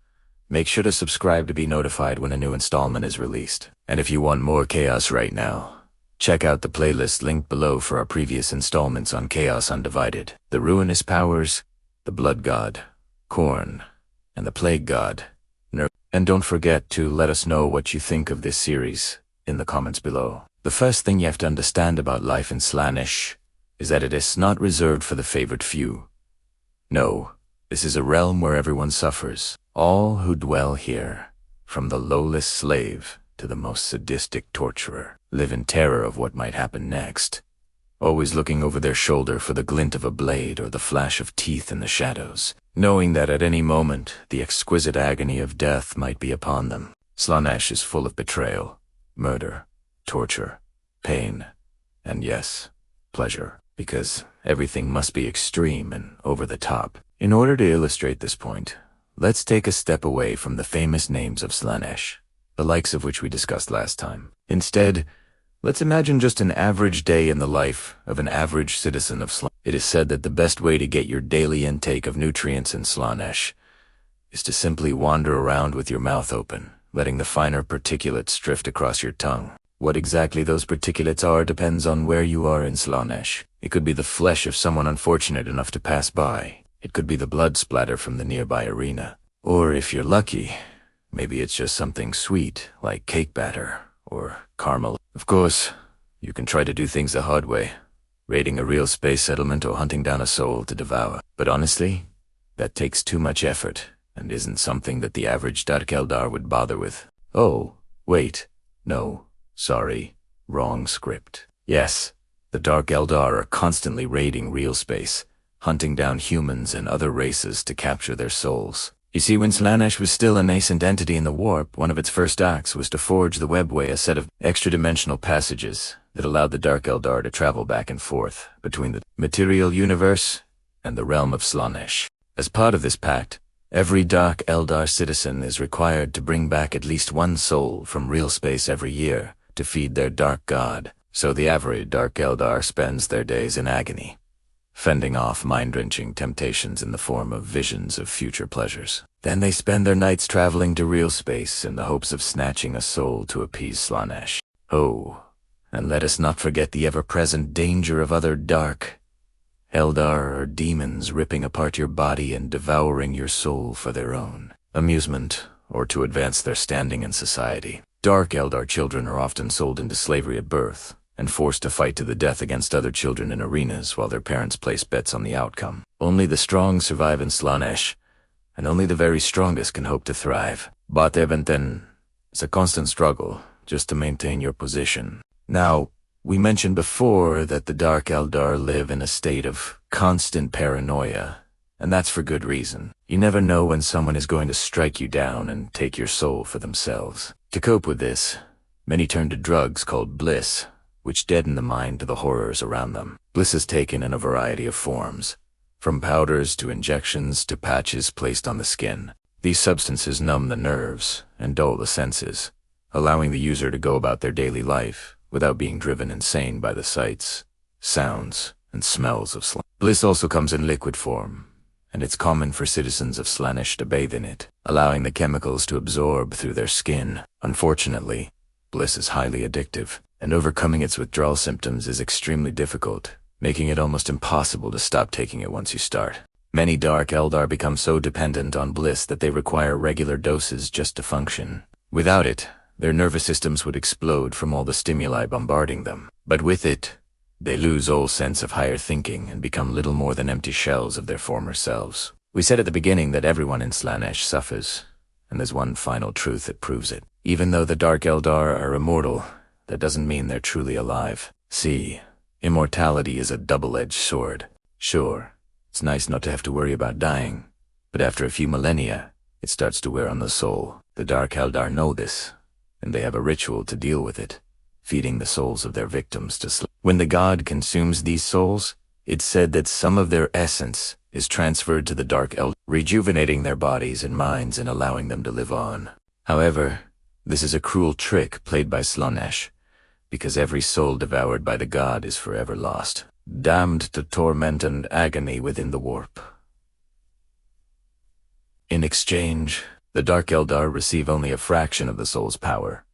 make sure to subscribe to be notified when a new installment is released. And if you want more chaos right now, check out the playlist linked below for our previous installments on Chaos Undivided, the Ruinous Powers, the Blood God, Khorne, and the Plague God, Nerf. And don't forget to let us know what you think of this series in the comments below. The first thing you have to understand about life in Slaanesh is that it is not reserved for the favored few. No, this is a realm where everyone suffers. All who dwell here, from the lowest slave to the most sadistic torturer, live in terror of what might happen next, always looking over their shoulder for the glint of a blade or the flash of teeth in the shadows, knowing that at any moment the exquisite agony of death might be upon them. Slaanesh is full of betrayal, murder, torture, pain, and yes, pleasure, because everything must be extreme and over the top. In order to illustrate this point, let's take a step away from the famous names of Slaanesh, the likes of which we discussed last time. Instead, let's imagine just an average day in the life of an average citizen of Slaanesh. It is said that the best way to get your daily intake of nutrients in Slaanesh is to simply wander around with your mouth open, letting the finer particulates drift across your tongue. What exactly those particulates are depends on where you are in Slaanesh. It could be the flesh of someone unfortunate enough to pass by. It could be the blood splatter from the nearby arena. Or if you're lucky, maybe it's just something sweet like cake batter or caramel. Of course, You can try to do things the hard way, raiding a real space settlement or hunting down a soul to devour. But honestly, that takes too much effort and isn't something that the average Dark Eldar would bother with. Oh, wait. No. Sorry. Wrong script. Yes, the Dark Eldar are constantly raiding real space, hunting down humans and other races to capture their souls. You see, when Slaanesh was still a nascent entity in the warp, one of its first acts was to forge the Webway, a set of extra-dimensional passages that allowed the Dark Eldar to travel back and forth between the material universe and the realm of Slaanesh. As part of this pact, every Dark Eldar citizen is required to bring back at least one soul from real space every year to feed their dark god. So the average Dark Eldar spends their days in agony, fending off mind-wrenching temptations in the form of visions of future pleasures. Then they spend their nights traveling to real space in the hopes of snatching a soul to appease Slaanesh. Oh, and let us not forget the ever-present danger of other Dark Eldar or demons ripping apart your body and devouring your soul for their own amusement or to advance their standing in society. Dark Eldar children are often sold into slavery at birth and forced to fight to the death against other children in arenas while their parents place bets on the outcome. Only the strong survive in Slaanesh, and only the very strongest can hope to thrive. But even then, it's a constant struggle just to maintain your position. Now, we mentioned before that the Dark Eldar live in a state of constant paranoia, and that's for good reason. You never know when someone is going to strike you down and take your soul for themselves. To cope with this, many turn to drugs called bliss, which deaden the mind to the horrors around them. Bliss is taken in a variety of forms, from powders to injections to patches placed on the skin. These substances numb the nerves and dull the senses, allowing the user to go about their daily life without being driven insane by the sights, sounds, and smells of Slaanesh. Bliss also comes in liquid form, and it's common for citizens of Slaanesh to bathe in it, allowing the chemicals to absorb through their skin. Unfortunately, bliss is highly addictive, and overcoming its withdrawal symptoms is extremely difficult, making it almost impossible to stop taking it once you start. Many Dark Eldar become so dependent on bliss that they require regular doses just to function. Without it, their nervous systems would explode from all the stimuli bombarding them. But with it, they lose all sense of higher thinking and become little more than empty shells of their former selves. We said at the beginning that everyone in Slaanesh suffers, and there's one final truth that proves it. Even though the Dark Eldar are immortal, that doesn't mean they're truly alive. See, immortality is a double-edged sword. Sure, it's nice not to have to worry about dying, but after a few millennia, it starts to wear on the soul. The Dark Eldar know this, and they have a ritual to deal with it, feeding the souls of their victims to sleep. When the god consumes these souls, it's said that some of their essence is transferred to the Dark Eldar, rejuvenating their bodies and minds and allowing them to live on. However, this is a cruel trick played by Slaanesh, because every soul devoured by the god is forever lost, damned to torment and agony within the warp. In exchange, the Dark Eldar receive only a fraction of the soul's power,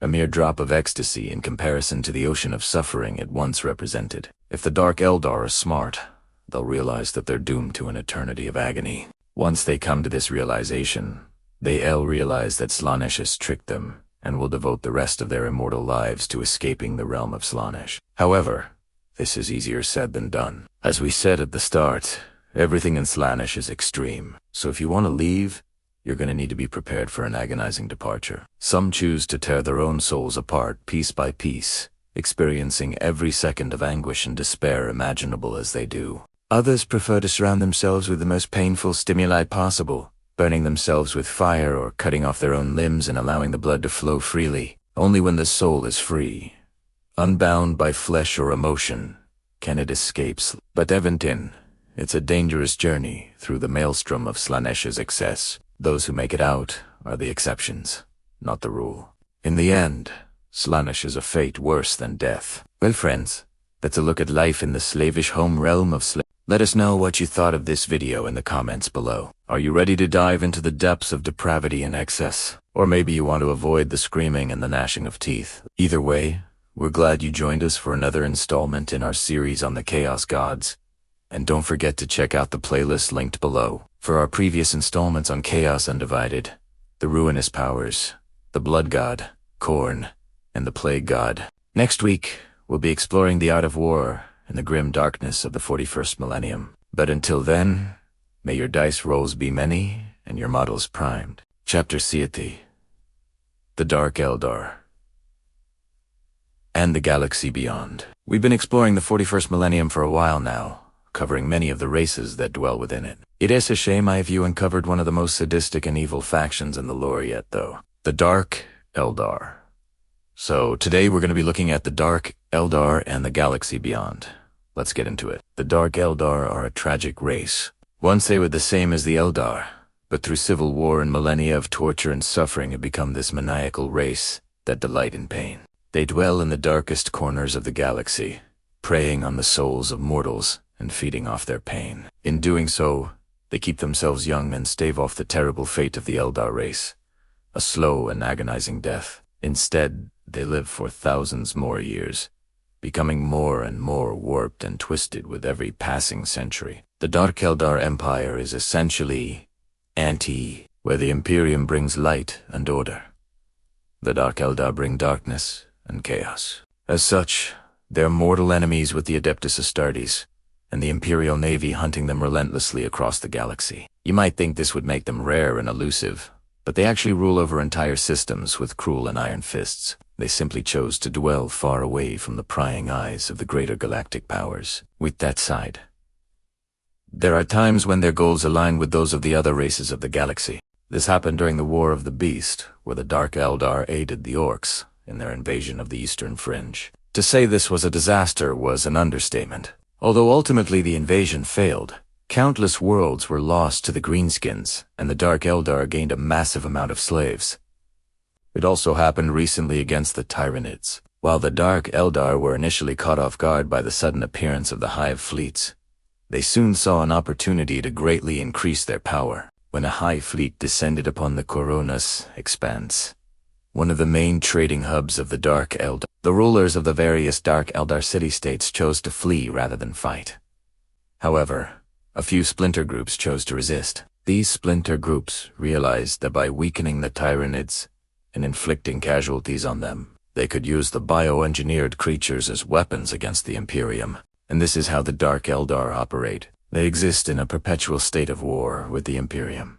a mere drop of ecstasy in comparison to the ocean of suffering it once represented. If the Dark Eldar are smart, they'll realize that they're doomed to an eternity of agony. Once they come to this realization, they'll realize that Slaanesh has tricked them and will devote the rest of their immortal lives to escaping the realm of Slaanesh. However, this is easier said than done. As we said at the start, everything in Slaanesh is extreme, so if you want to leave, you're going to need to be prepared for an agonizing departure. Some choose to tear their own souls apart piece by piece, experiencing every second of anguish and despair imaginable as they do. Others prefer to surround themselves with the most painful stimuli possible, burning themselves with fire or cutting off their own limbs and allowing the blood to flow freely. Only when the soul is free, unbound by flesh or emotion, can it escape. But Eventin, it's a dangerous journey through the maelstrom of Slaanesh's excess. Those who make it out are the exceptions, not the rule. In the end, Slaanesh is a fate worse than death. Well, friends, that's a look at life in the slavish home realm of Slaanesh. Let us know what you thought of this video in the comments below. Are you ready to dive into the depths of depravity and excess? Or maybe you want to avoid the screaming and the gnashing of teeth. Either way, we're glad you joined us for another installment in our series on the Chaos Gods. And don't forget to check out the playlist linked below for our previous installments on Chaos Undivided, the Ruinous Powers, the Blood God, Khorne, and the Plague God. Next week, we'll be exploring the art of war and the grim darkness of the 41st millennium. But until then, may your dice rolls be many and your models primed. Chapter Cruelty, the Dark Eldar, and the galaxy beyond. We've been exploring the 41st millennium for a while now, covering many of the races that dwell within it. It is a shame I have you uncovered one of the most sadistic and evil factions in the lore yet, though. The Dark Eldar. So today we're going to be looking at the Dark Eldar and the galaxy beyond. Let's get into it. The Dark Eldar are a tragic race. Once they were the same as the Eldar, but through civil war and millennia of torture and suffering have become this maniacal race that delight in pain. They dwell in the darkest corners of the galaxy, preying on the souls of mortals and feeding off their pain. In doing so, they keep themselves young and stave off the terrible fate of the Eldar race, a slow and agonizing death. Instead, they live for thousands more years, becoming more and more warped and twisted with every passing century. The Dark Eldar Empire is essentially where the Imperium brings light and order. The Dark Eldar bring darkness and chaos. As such, they're mortal enemies with the Adeptus Astartes, and the Imperial Navy hunting them relentlessly across the galaxy. You might think this would make them rare and elusive, but they actually rule over entire systems with cruel and iron fists. They simply chose to dwell far away from the prying eyes of the greater galactic powers. With that side, there are times when their goals align with those of the other races of the galaxy. This happened during the War of the Beast, where the Dark Eldar aided the Orcs in their invasion of the Eastern Fringe. To say this was a disaster was an understatement. Although ultimately the invasion failed, countless worlds were lost to the Greenskins, and the Dark Eldar gained a massive amount of slaves. It also happened recently against the Tyranids. While the Dark Eldar were initially caught off guard by the sudden appearance of the Hive fleets, they soon saw an opportunity to greatly increase their power. When a Hive fleet descended upon the Coronas Expanse, one of the main trading hubs of the Dark Eldar, the rulers of the various Dark Eldar city-states chose to flee rather than fight. However, a few splinter groups chose to resist. These splinter groups realized that by weakening the Tyranids and inflicting casualties on them, they could use the bioengineered creatures as weapons against the Imperium. And this is how the Dark Eldar operate. They exist in a perpetual state of war with the Imperium.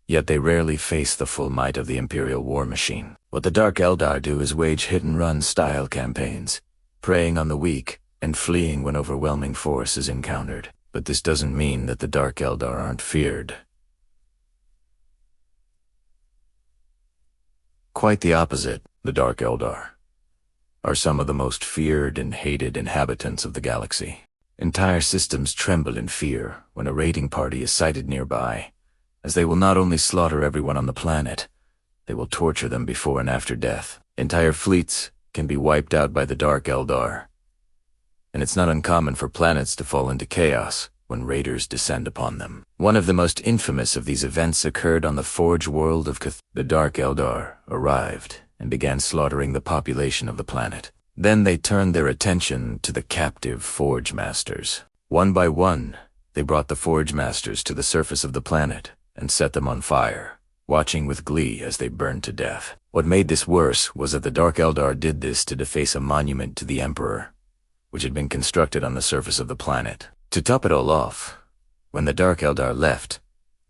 Yet they rarely face the full might of the Imperial war machine. What the Dark Eldar do is wage hit-and-run style campaigns, preying on the weak and fleeing when overwhelming force is encountered. But this doesn't mean that the Dark Eldar aren't feared. Quite the opposite. The Dark Eldar are some of the most feared and hated inhabitants of the galaxy. Entire systems tremble in fear when a raiding party is sighted nearby, as they will not only slaughter everyone on the planet, they will torture them before and after death. Entire fleets can be wiped out by the Dark Eldar, and it's not uncommon for planets to fall into chaos when raiders descend upon them. One of the most infamous of these events occurred on the Forge world of The Dark Eldar arrived and began slaughtering the population of the planet. Then they turned their attention to the captive Forge Masters. One by one, they brought the Forge Masters to the surface of the planet and set them on fire, watching with glee as they burned to death. What made this worse was that the Dark Eldar did this to deface a monument to the Emperor, which had been constructed on the surface of the planet. To top it all off, when the Dark Eldar left,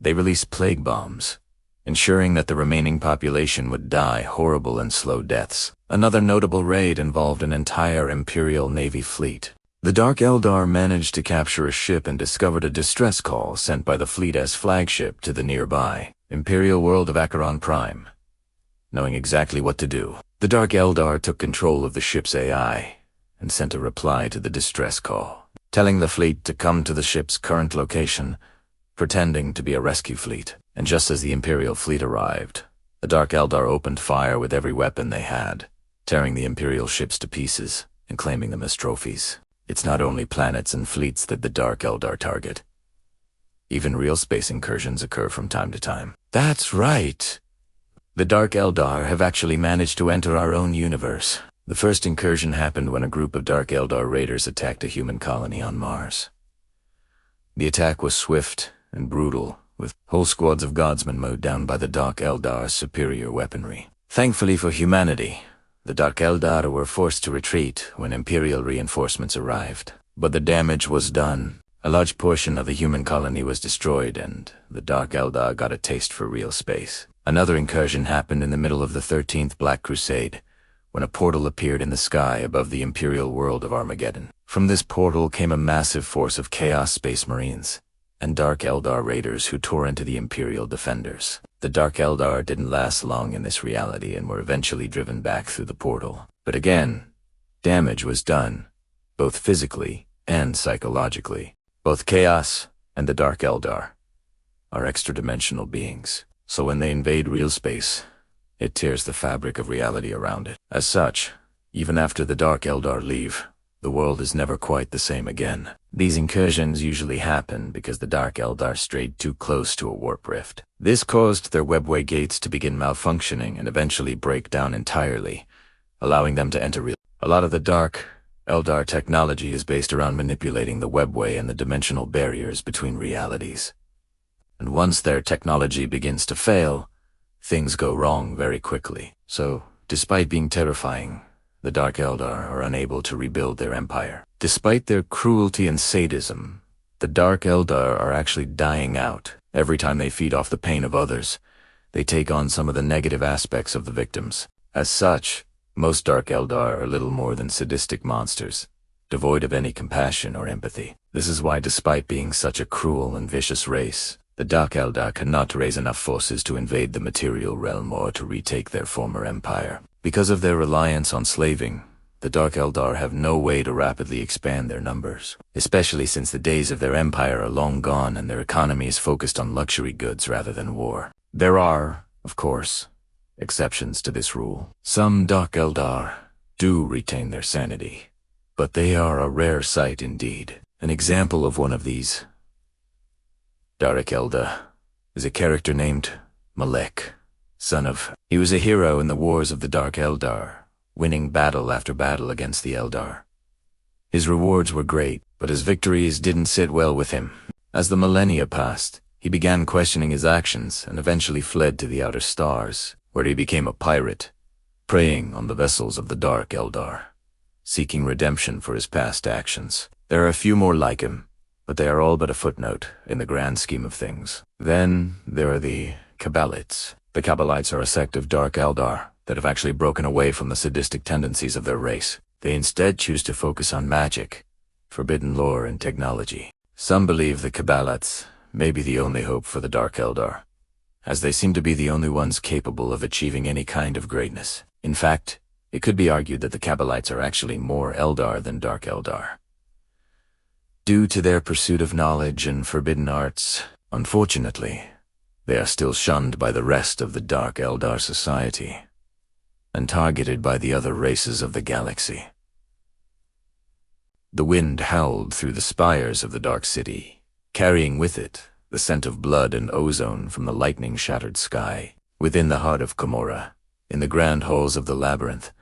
they released plague bombs, ensuring that the remaining population would die horrible and slow deaths. Another notable raid involved an entire Imperial Navy fleet. The Dark Eldar managed to capture a ship and discovered a distress call sent by the fleet as flagship to the nearby Imperial world of Acheron Prime. Knowing exactly what to do, the Dark Eldar took control of the ship's AI and sent a reply to the distress call, telling the fleet to come to the ship's current location, pretending to be a rescue fleet. And just as the Imperial fleet arrived, the Dark Eldar opened fire with every weapon they had, tearing the Imperial ships to pieces and claiming them as trophies. It's not only planets and fleets that the Dark Eldar target. Even real space incursions occur from time to time. That's right. The Dark Eldar have actually managed to enter our own universe. The first incursion happened when a group of Dark Eldar raiders attacked a human colony on Mars. The attack was swift and brutal, with whole squads of guardsmen mowed down by the Dark Eldar's superior weaponry. Thankfully for humanity, the Dark Eldar were forced to retreat when Imperial reinforcements arrived. But the damage was done. A large portion of the human colony was destroyed, and the Dark Eldar got a taste for real space. Another incursion happened in the middle of the 13th Black Crusade, when a portal appeared in the sky above the Imperial world of Armageddon. From this portal came a massive force of Chaos Space Marines and Dark Eldar raiders who tore into the Imperial defenders. The Dark Eldar didn't last long in this reality and were eventually driven back through the portal. But again, damage was done, both physically and psychologically. Both Chaos and the Dark Eldar are extra-dimensional beings, so when they invade real space, it tears the fabric of reality around it. As such, even after the Dark Eldar leave, the world is never quite the same again. These incursions usually happen because the Dark Eldar strayed too close to a warp rift. This caused their Webway gates to begin malfunctioning and eventually break down entirely, allowing them to enter real. A lot of the Dark Eldar technology is based around manipulating the Webway and the dimensional barriers between realities. And once their technology begins to fail, things go wrong very quickly. So, despite being terrifying, the Dark Eldar are unable to rebuild their empire. Despite their cruelty and sadism, the Dark Eldar are actually dying out. Every time they feed off the pain of others, they take on some of the negative aspects of the victims. As such, most Dark Eldar are little more than sadistic monsters, devoid of any compassion or empathy. This is why, despite being such a cruel and vicious race, the Dark Eldar cannot raise enough forces to invade the material realm or to retake their former empire. Because of their reliance on slaving, the Dark Eldar have no way to rapidly expand their numbers, especially since the days of their empire are long gone and their economy is focused on luxury goods rather than war. There are, of course, exceptions to this rule. Some Dark Eldar do retain their sanity, but they are a rare sight indeed. An example of one of these Dark Eldar is a character named Malek, son of. He was a hero in the wars of the Dark Eldar, winning battle after battle against the Eldar. His rewards were great, but his victories didn't sit well with him. As the millennia passed, he began questioning his actions and eventually fled to the outer stars, where he became a pirate, preying on the vessels of the Dark Eldar, seeking redemption for his past actions. There are a few more like him, but they are all but a footnote in the grand scheme of things. Then there are the Kabalites. The Kabalites are a sect of Dark Eldar that have actually broken away from the sadistic tendencies of their race. They instead choose to focus on magic, forbidden lore, and technology. Some believe the Kabalites may be the only hope for the Dark Eldar, as they seem to be the only ones capable of achieving any kind of greatness. In fact, it could be argued that the Kabalites are actually more Eldar than Dark Eldar. Due to their pursuit of knowledge and forbidden arts, unfortunately, they are still shunned by the rest of the Dark Eldar society, and targeted by the other races of the galaxy. The wind howled through the spires of the Dark City, carrying with it the scent of blood and ozone from the lightning-shattered sky. Within the heart of Commorragh, in the grand halls of the Labyrinth,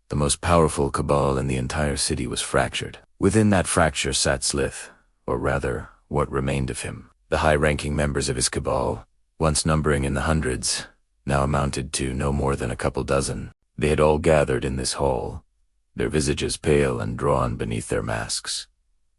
the most powerful Cabal in the entire city was fractured. Within that fracture sat Slith, or rather, what remained of him. The high-ranking members of his Cabal, once numbering in the hundreds, now amounted to no more than a couple dozen. They had all gathered in this hall, their visages pale and drawn beneath their masks,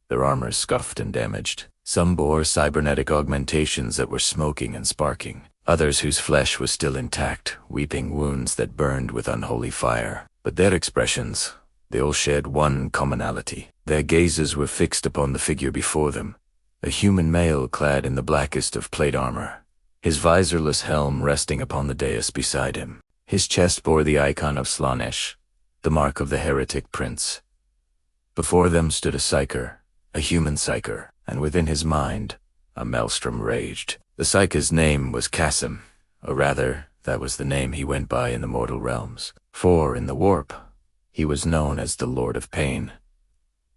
their armors scuffed and damaged. Some bore cybernetic augmentations that were smoking and sparking, others whose flesh was still intact, weeping wounds that burned with unholy fire. But their expressions, they all shared one commonality. Their gazes were fixed upon the figure before them, a human male clad in the blackest of plate armor, his visorless helm resting upon the dais beside him. His chest bore the icon of Slaanesh, the mark of the heretic prince. Before them stood a psyker, a human psyker, and within his mind, a maelstrom raged. The psyker's name was Kasim, or rather, that was the name he went by in the mortal realms. For, in the warp, he was known as the Lord of Pain.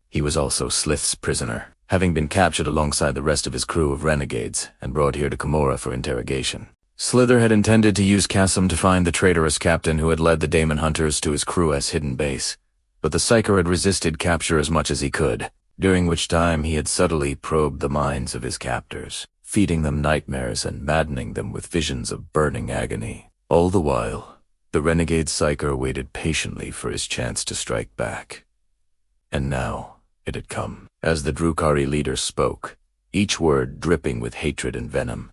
He was also Slith's prisoner, having been captured alongside the rest of his crew of renegades and brought here to Commorragh for interrogation. Slither had intended to use Kasim to find the traitorous captain who had led the Daemon Hunters to his crew's hidden base, but the psyker had resisted capture as much as he could, during which time he had subtly probed the minds of his captors, feeding them nightmares and maddening them with visions of burning agony. All the while, The renegade psyker waited patiently for his chance to strike back. And now it had come. As the Drukhari leader spoke, each word dripping with hatred and venom,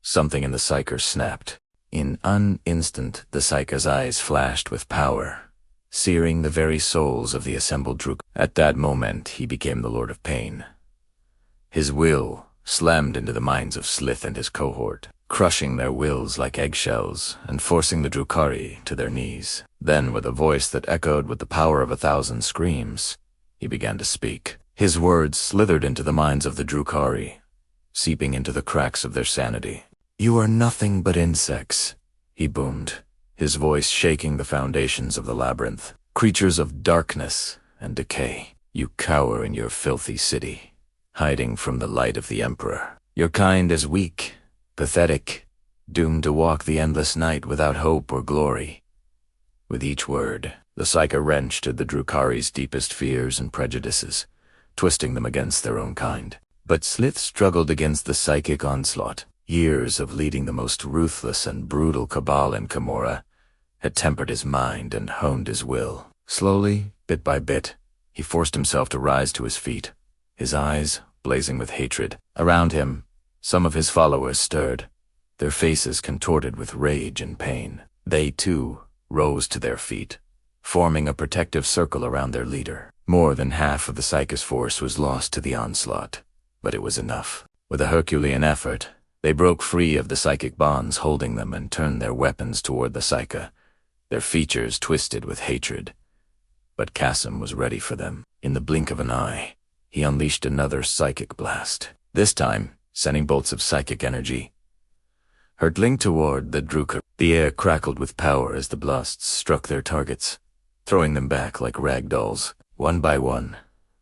something in the psyker snapped. In an instant, the psyker's eyes flashed with power, searing the very souls of the assembled Druk. At that moment, he became the Lord of Pain. His will slammed into the minds of Slith and his cohort, crushing their wills like eggshells and forcing the Drukhari to their knees. Then, with a voice that echoed with the power of 1,000 screams, he began to speak. His words slithered into the minds of the Drukhari, seeping into the cracks of their sanity. "You are nothing but insects," he boomed, his voice shaking the foundations of the labyrinth. "Creatures of darkness and decay. You cower in your filthy city, hiding from the light of the Emperor. Your kind is weak, pathetic, doomed to walk the endless night without hope or glory." With each word, the psyker wrenched at the Drukhari's deepest fears and prejudices, twisting them against their own kind. But Slith struggled against the psychic onslaught. Years of leading the most ruthless and brutal cabal in Commorragh had tempered his mind and honed his will. Slowly, bit by bit, he forced himself to rise to his feet, his eyes blazing with hatred. Around him, some of his followers stirred, their faces contorted with rage and pain. They, too, rose to their feet, forming a protective circle around their leader. More than half of the psyker's force was lost to the onslaught, but it was enough. With a Herculean effort, they broke free of the psychic bonds holding them and turned their weapons toward the psyker, their features twisted with hatred. But Kasim was ready for them. In the blink of an eye, he unleashed another psychic blast, this time sending bolts of psychic energy hurtling toward the Drukhari. The air crackled with power as the blasts struck their targets, throwing them back like rag dolls. One by one,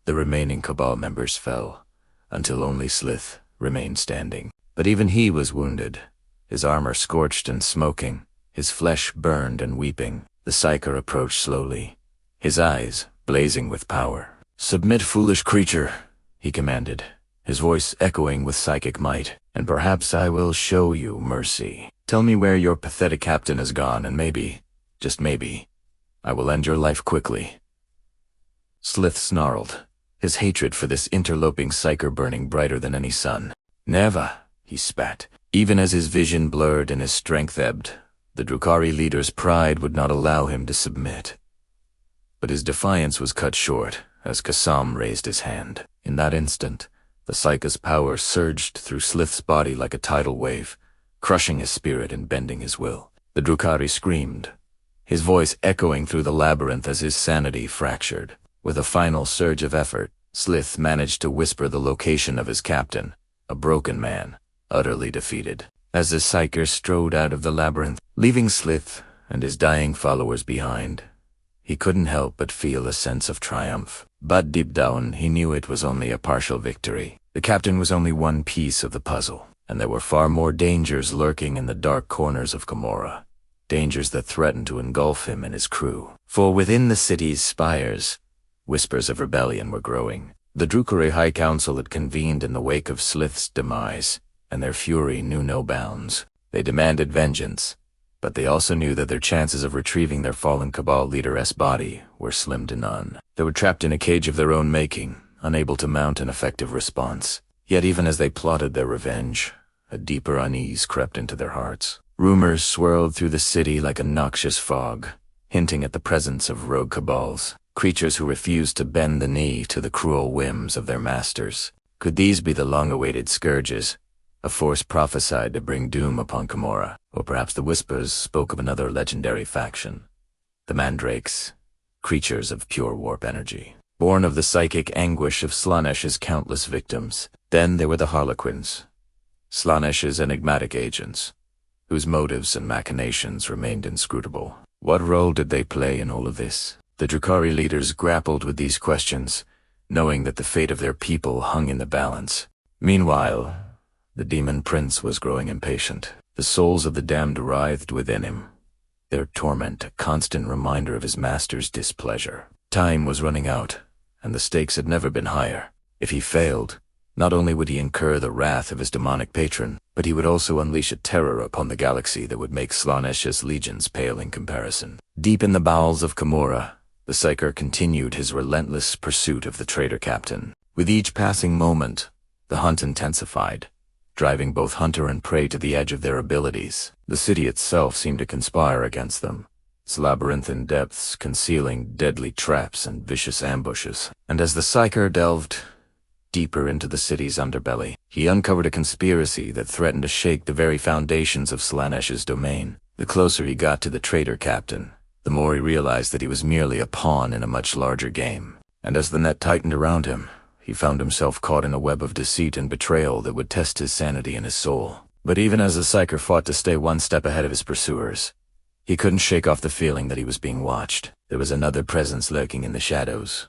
the remaining Cabal members fell, until only Slith remained standing. But even he was wounded, his armor scorched and smoking, his flesh burned and weeping. The psyker approached slowly, his eyes blazing with power. "Submit, foolish creature," he commanded, his voice echoing with psychic might, "and perhaps I will show you mercy. Tell me where your pathetic captain has gone, and maybe, just maybe, I will end your life quickly." Slith snarled, his hatred for this interloping psyker burning brighter than any sun. "Never," he spat. Even as his vision blurred and his strength ebbed, the Drukhari leader's pride would not allow him to submit. But his defiance was cut short as Kassam raised his hand. In that instant, the psyker's power surged through Slith's body like a tidal wave, crushing his spirit and bending his will. The Drukhari screamed, his voice echoing through the labyrinth as his sanity fractured. With a final surge of effort, Slith managed to whisper the location of his captain, a broken man, utterly defeated. As the psyker strode out of the labyrinth, leaving Slith and his dying followers behind, he couldn't help but feel a sense of triumph. But deep down, he knew it was only a partial victory. The captain was only one piece of the puzzle, and there were far more dangers lurking in the dark corners of Commorragh, dangers that threatened to engulf him and his crew. For within the city's spires, whispers of rebellion were growing. The Drukhari High Council had convened in the wake of Slith's demise, and their fury knew no bounds. They demanded vengeance, but they also knew that their chances of retrieving their fallen Cabal leader's body were slim to none. They were trapped in a cage of their own making, unable to mount an effective response. Yet even as they plotted their revenge, a deeper unease crept into their hearts. Rumors swirled through the city like a noxious fog, hinting at the presence of rogue Cabals, creatures who refused to bend the knee to the cruel whims of their masters. Could these be the long-awaited scourges, a force prophesied to bring doom upon Commorragh? Or perhaps the whispers spoke of another legendary faction, the Mandrakes, creatures of pure warp energy, born of the psychic anguish of Slaanesh's countless victims. Then there were the Harlequins, Slaanesh's enigmatic agents, whose motives and machinations remained inscrutable. What role did they play in all of this? The Drukhari leaders grappled with these questions, knowing that the fate of their people hung in the balance. Meanwhile, the demon prince was growing impatient. The souls of the damned writhed within him, their torment a constant reminder of his master's displeasure. Time was running out, and the stakes had never been higher. If he failed, Not only would he incur the wrath of his demonic patron, but he would also unleash a terror upon the galaxy that would make Slaanesh's legions pale in comparison. Deep in the bowels of Commorragh, the Psyker continued his relentless pursuit of the traitor captain. With each passing moment, the hunt intensified, driving both hunter and prey to the edge of their abilities. The city itself seemed to conspire against them, its labyrinthine depths concealing deadly traps and vicious ambushes. And as the Psyker delved deeper into the city's underbelly, he uncovered a conspiracy that threatened to shake the very foundations of Slaanesh's domain. The closer he got to the traitor captain, the more he realized that he was merely a pawn in a much larger game. And as the net tightened around him, he found himself caught in a web of deceit and betrayal that would test his sanity and his soul. But even as the Psyker fought to stay one step ahead of his pursuers, he couldn't shake off the feeling that he was being watched. There was another presence lurking in the shadows,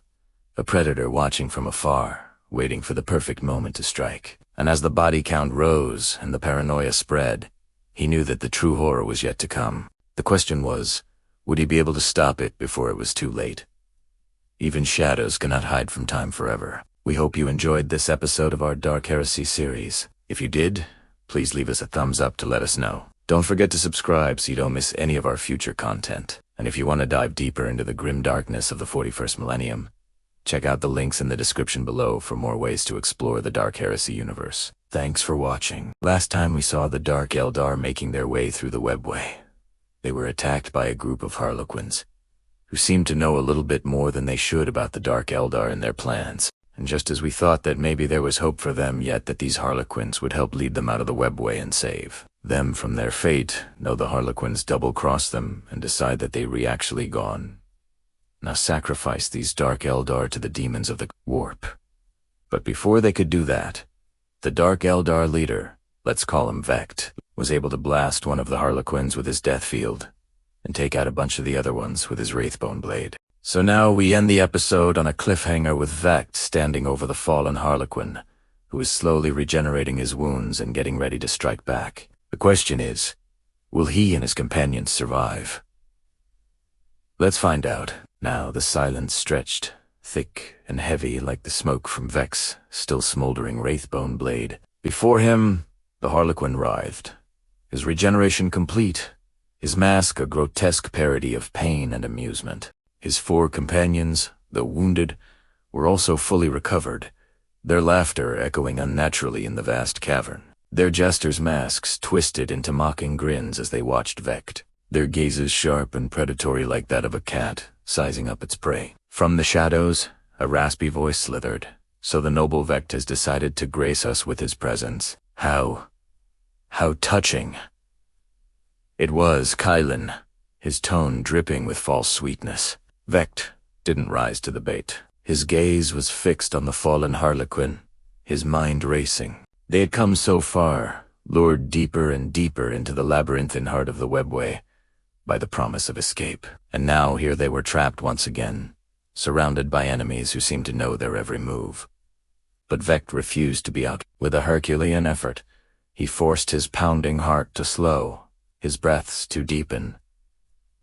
a predator watching from afar, waiting for the perfect moment to strike. And as the body count rose and the paranoia spread, he knew that the true horror was yet to come. The question was, would he be able to stop it before it was too late? Even shadows cannot hide from time forever. We hope you enjoyed this episode of our Dark Heresy series. If you did, please leave us a thumbs up to let us know. Don't forget to subscribe so you don't miss any of our future content. And if you want to dive deeper into the grim darkness of the 41st millennium, check out the links in the description below for more ways to explore the Dark Heresy universe. Thanks for watching. Last time we saw the Dark Eldar making their way through the Webway. They were attacked by a group of Harlequins, who seemed to know a little bit more than they should about the Dark Eldar and their plans. And just as we thought that maybe there was hope for them, yet that these Harlequins would help lead them out of the Webway and save them from their fate, no, the Harlequins double-cross them and decide that they were actually gone. Now sacrifice these Dark Eldar to the demons of the warp. But before they could do that, the Dark Eldar leader, let's call him Vect, was able to blast one of the Harlequins with his death field and take out a bunch of the other ones with his wraithbone blade. So now we end the episode on a cliffhanger with Vect standing over the fallen Harlequin, who is slowly regenerating his wounds and getting ready to strike back. The question is, will he and his companions survive? Let's find out. Now the silence stretched, thick and heavy like the smoke from Vect's still smoldering wraithbone blade. Before him, the Harlequin writhed, his regeneration complete, his mask a grotesque parody of pain and amusement. His four companions, though wounded, were also fully recovered, their laughter echoing unnaturally in the vast cavern. Their jesters' masks twisted into mocking grins as they watched Vect, their gazes sharp and predatory like that of a cat, sizing up its prey. From the shadows, a raspy voice slithered. So the noble Vect has decided to grace us with his presence. How touching. It was Kylan, his tone dripping with false sweetness. Vect didn't rise to the bait. His gaze was fixed on the fallen Harlequin, his mind racing. They had come so far, lured deeper and deeper into the labyrinthine heart of the Webway by the promise of escape. And now here they were trapped once again, surrounded by enemies who seemed to know their every move. But Vect refused to be out. With a Herculean effort, he forced his pounding heart to slow, his breaths to deepen.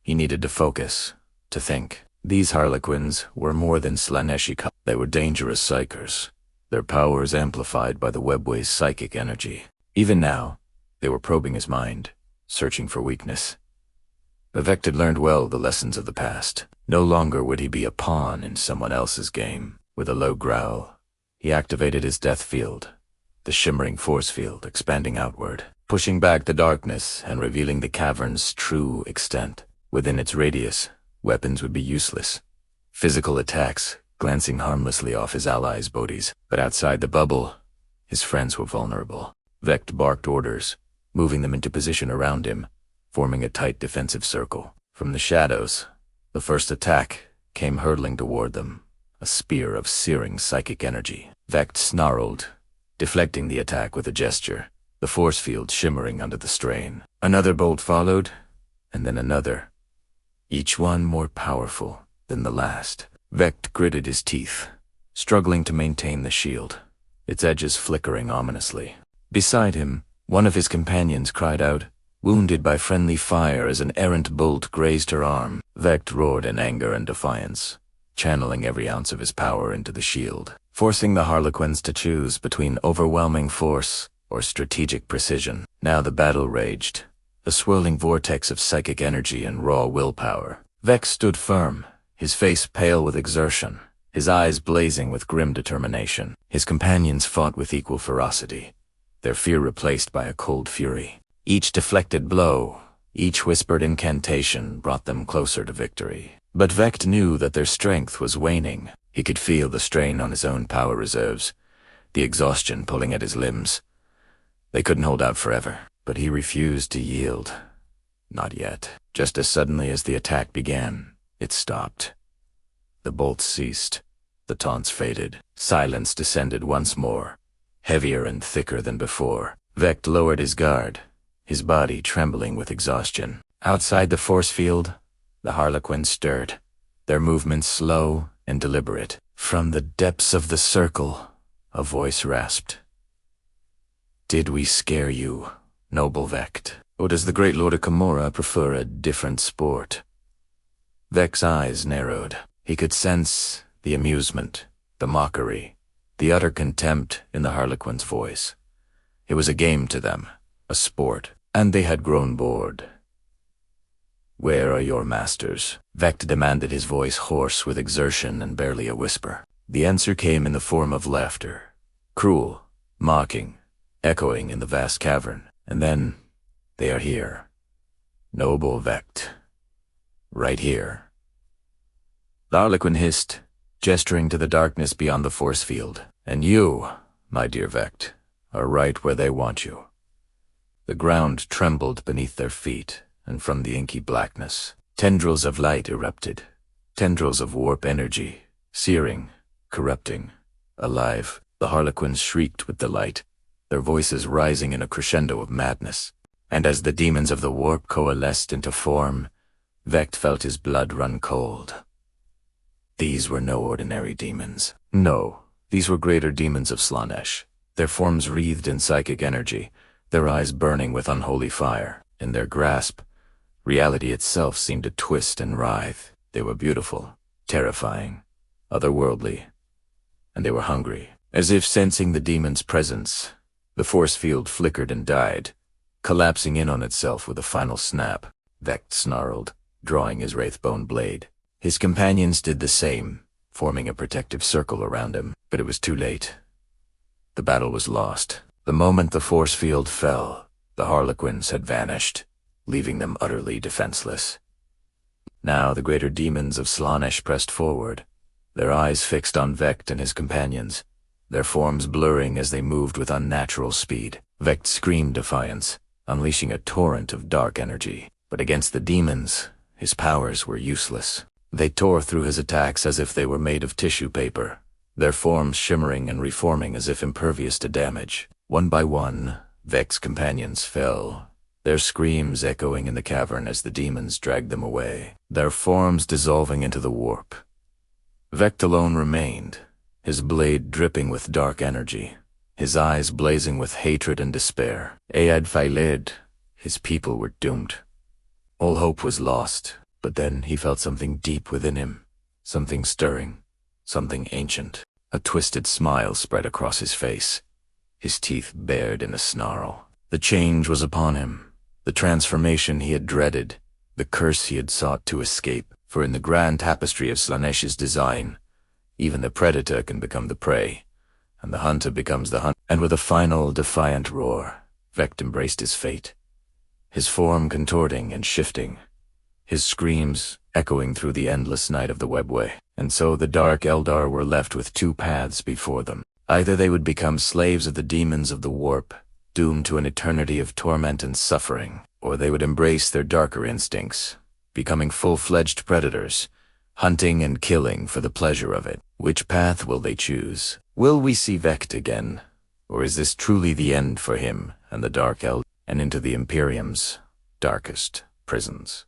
He needed to focus, to think. These Harlequins were more than Slaaneshi. They were dangerous psychers, their powers amplified by the Webway's psychic energy. Even now, they were probing his mind, searching for weakness. But Vect had learned well the lessons of the past. No longer would he be a pawn in someone else's game. With a low growl, he activated his death field, the shimmering force field expanding outward, pushing back the darkness and revealing the cavern's true extent. Within its radius, weapons would be useless. Physical attacks glancing harmlessly off his allies' bodies. But outside the bubble, his friends were vulnerable. Vect barked orders, moving them into position around him, forming a tight defensive circle. From the shadows, the first attack came hurtling toward them, a spear of searing psychic energy. Vect snarled, deflecting the attack with a gesture, the force field shimmering under the strain. Another bolt followed, and then another, each one more powerful than the last. Vect gritted his teeth, struggling to maintain the shield, its edges flickering ominously. Beside him, one of his companions cried out, wounded by friendly fire as an errant bolt grazed her arm. Vect roared in anger and defiance, channeling every ounce of his power into the shield. forcing the Harlequins to choose between overwhelming force or strategic precision. Now the battle raged, a swirling vortex of psychic energy and raw willpower. Vect stood firm, his face pale with exertion, his eyes blazing with grim determination. His companions fought with equal ferocity, their fear replaced by a cold fury. Each deflected blow, each whispered incantation brought them closer to victory. But Vect knew that their strength was waning. He could feel the strain on his own power reserves, the exhaustion pulling at his limbs. They couldn't hold out forever, but he refused to yield. Not yet. Just as suddenly as the attack began, it stopped. The bolts ceased. The taunts faded. Silence descended once more, heavier and thicker than before. Vect lowered his guard, his body trembling with exhaustion. Outside the force field, the Harlequins stirred, their movements slow and deliberate. From the depths of the circle, a voice rasped. "Did we scare you, noble Vect? Or does the great Lord of Commorragh prefer a different sport?" Vect's eyes narrowed. He could sense the amusement, the mockery, the utter contempt in the Harlequin's voice. It was a game to them, a sport, and they had grown bored. "Where are your masters?" Vect demanded, his voice hoarse with exertion and barely a whisper. The answer came in the form of laughter, cruel, mocking, echoing in the vast cavern. And then, "They are here, noble Vect. Right here." The Harlequin hissed, gesturing to the darkness beyond the force field. "And you, my dear Vect, are right where they want you." The ground trembled beneath their feet, and from the inky blackness, tendrils of light erupted, tendrils of warp energy, searing, corrupting, alive. The Harlequins shrieked with delight, their voices rising in a crescendo of madness. And as the demons of the warp coalesced into form, Vect felt his blood run cold. These were no ordinary demons. No, these were greater demons of Slaanesh, their forms wreathed in psychic energy, their eyes burning with unholy fire. In their grasp, reality itself seemed to twist and writhe. They were beautiful, terrifying, otherworldly, and they were hungry. As if sensing the demon's presence, the force field flickered and died, collapsing in on itself with a final snap. Vect snarled, drawing his wraithbone blade. His companions did the same, forming a protective circle around him, but it was too late. The battle was lost. The moment the force field fell, the Harlequins had vanished, leaving them utterly defenseless. Now the greater demons of Slaanesh pressed forward, their eyes fixed on Vect and his companions, their forms blurring as they moved with unnatural speed. Vect screamed defiance, unleashing a torrent of dark energy. But against the demons, his powers were useless. They tore through his attacks as if they were made of tissue paper, their forms shimmering and reforming as if impervious to damage. One by one, Vect's companions fell, their screams echoing in the cavern as the demons dragged them away, their forms dissolving into the warp. Vect alone remained, his blade dripping with dark energy, his eyes blazing with hatred and despair. Aed Failed, his people were doomed. All hope was lost, but then he felt something deep within him, something stirring, something ancient. A twisted smile spread across his face, his teeth bared in a snarl. The change was upon him, the transformation he had dreaded, the curse he had sought to escape. For in the grand tapestry of Slaanesh's design, even the predator can become the prey, and the hunter becomes the hunt. And with a final defiant roar, Vect embraced his fate, his form contorting and shifting, his screams echoing through the endless night of the Webway. And so the Dark Eldar were left with two paths before them. Either they would become slaves of the demons of the warp, doomed to an eternity of torment and suffering, or they would embrace their darker instincts, becoming full-fledged predators, hunting and killing for the pleasure of it. Which path will they choose? Will we see Vect again? Or is this truly the end for him and the Dark Eldar, and into the Imperium's darkest prisons?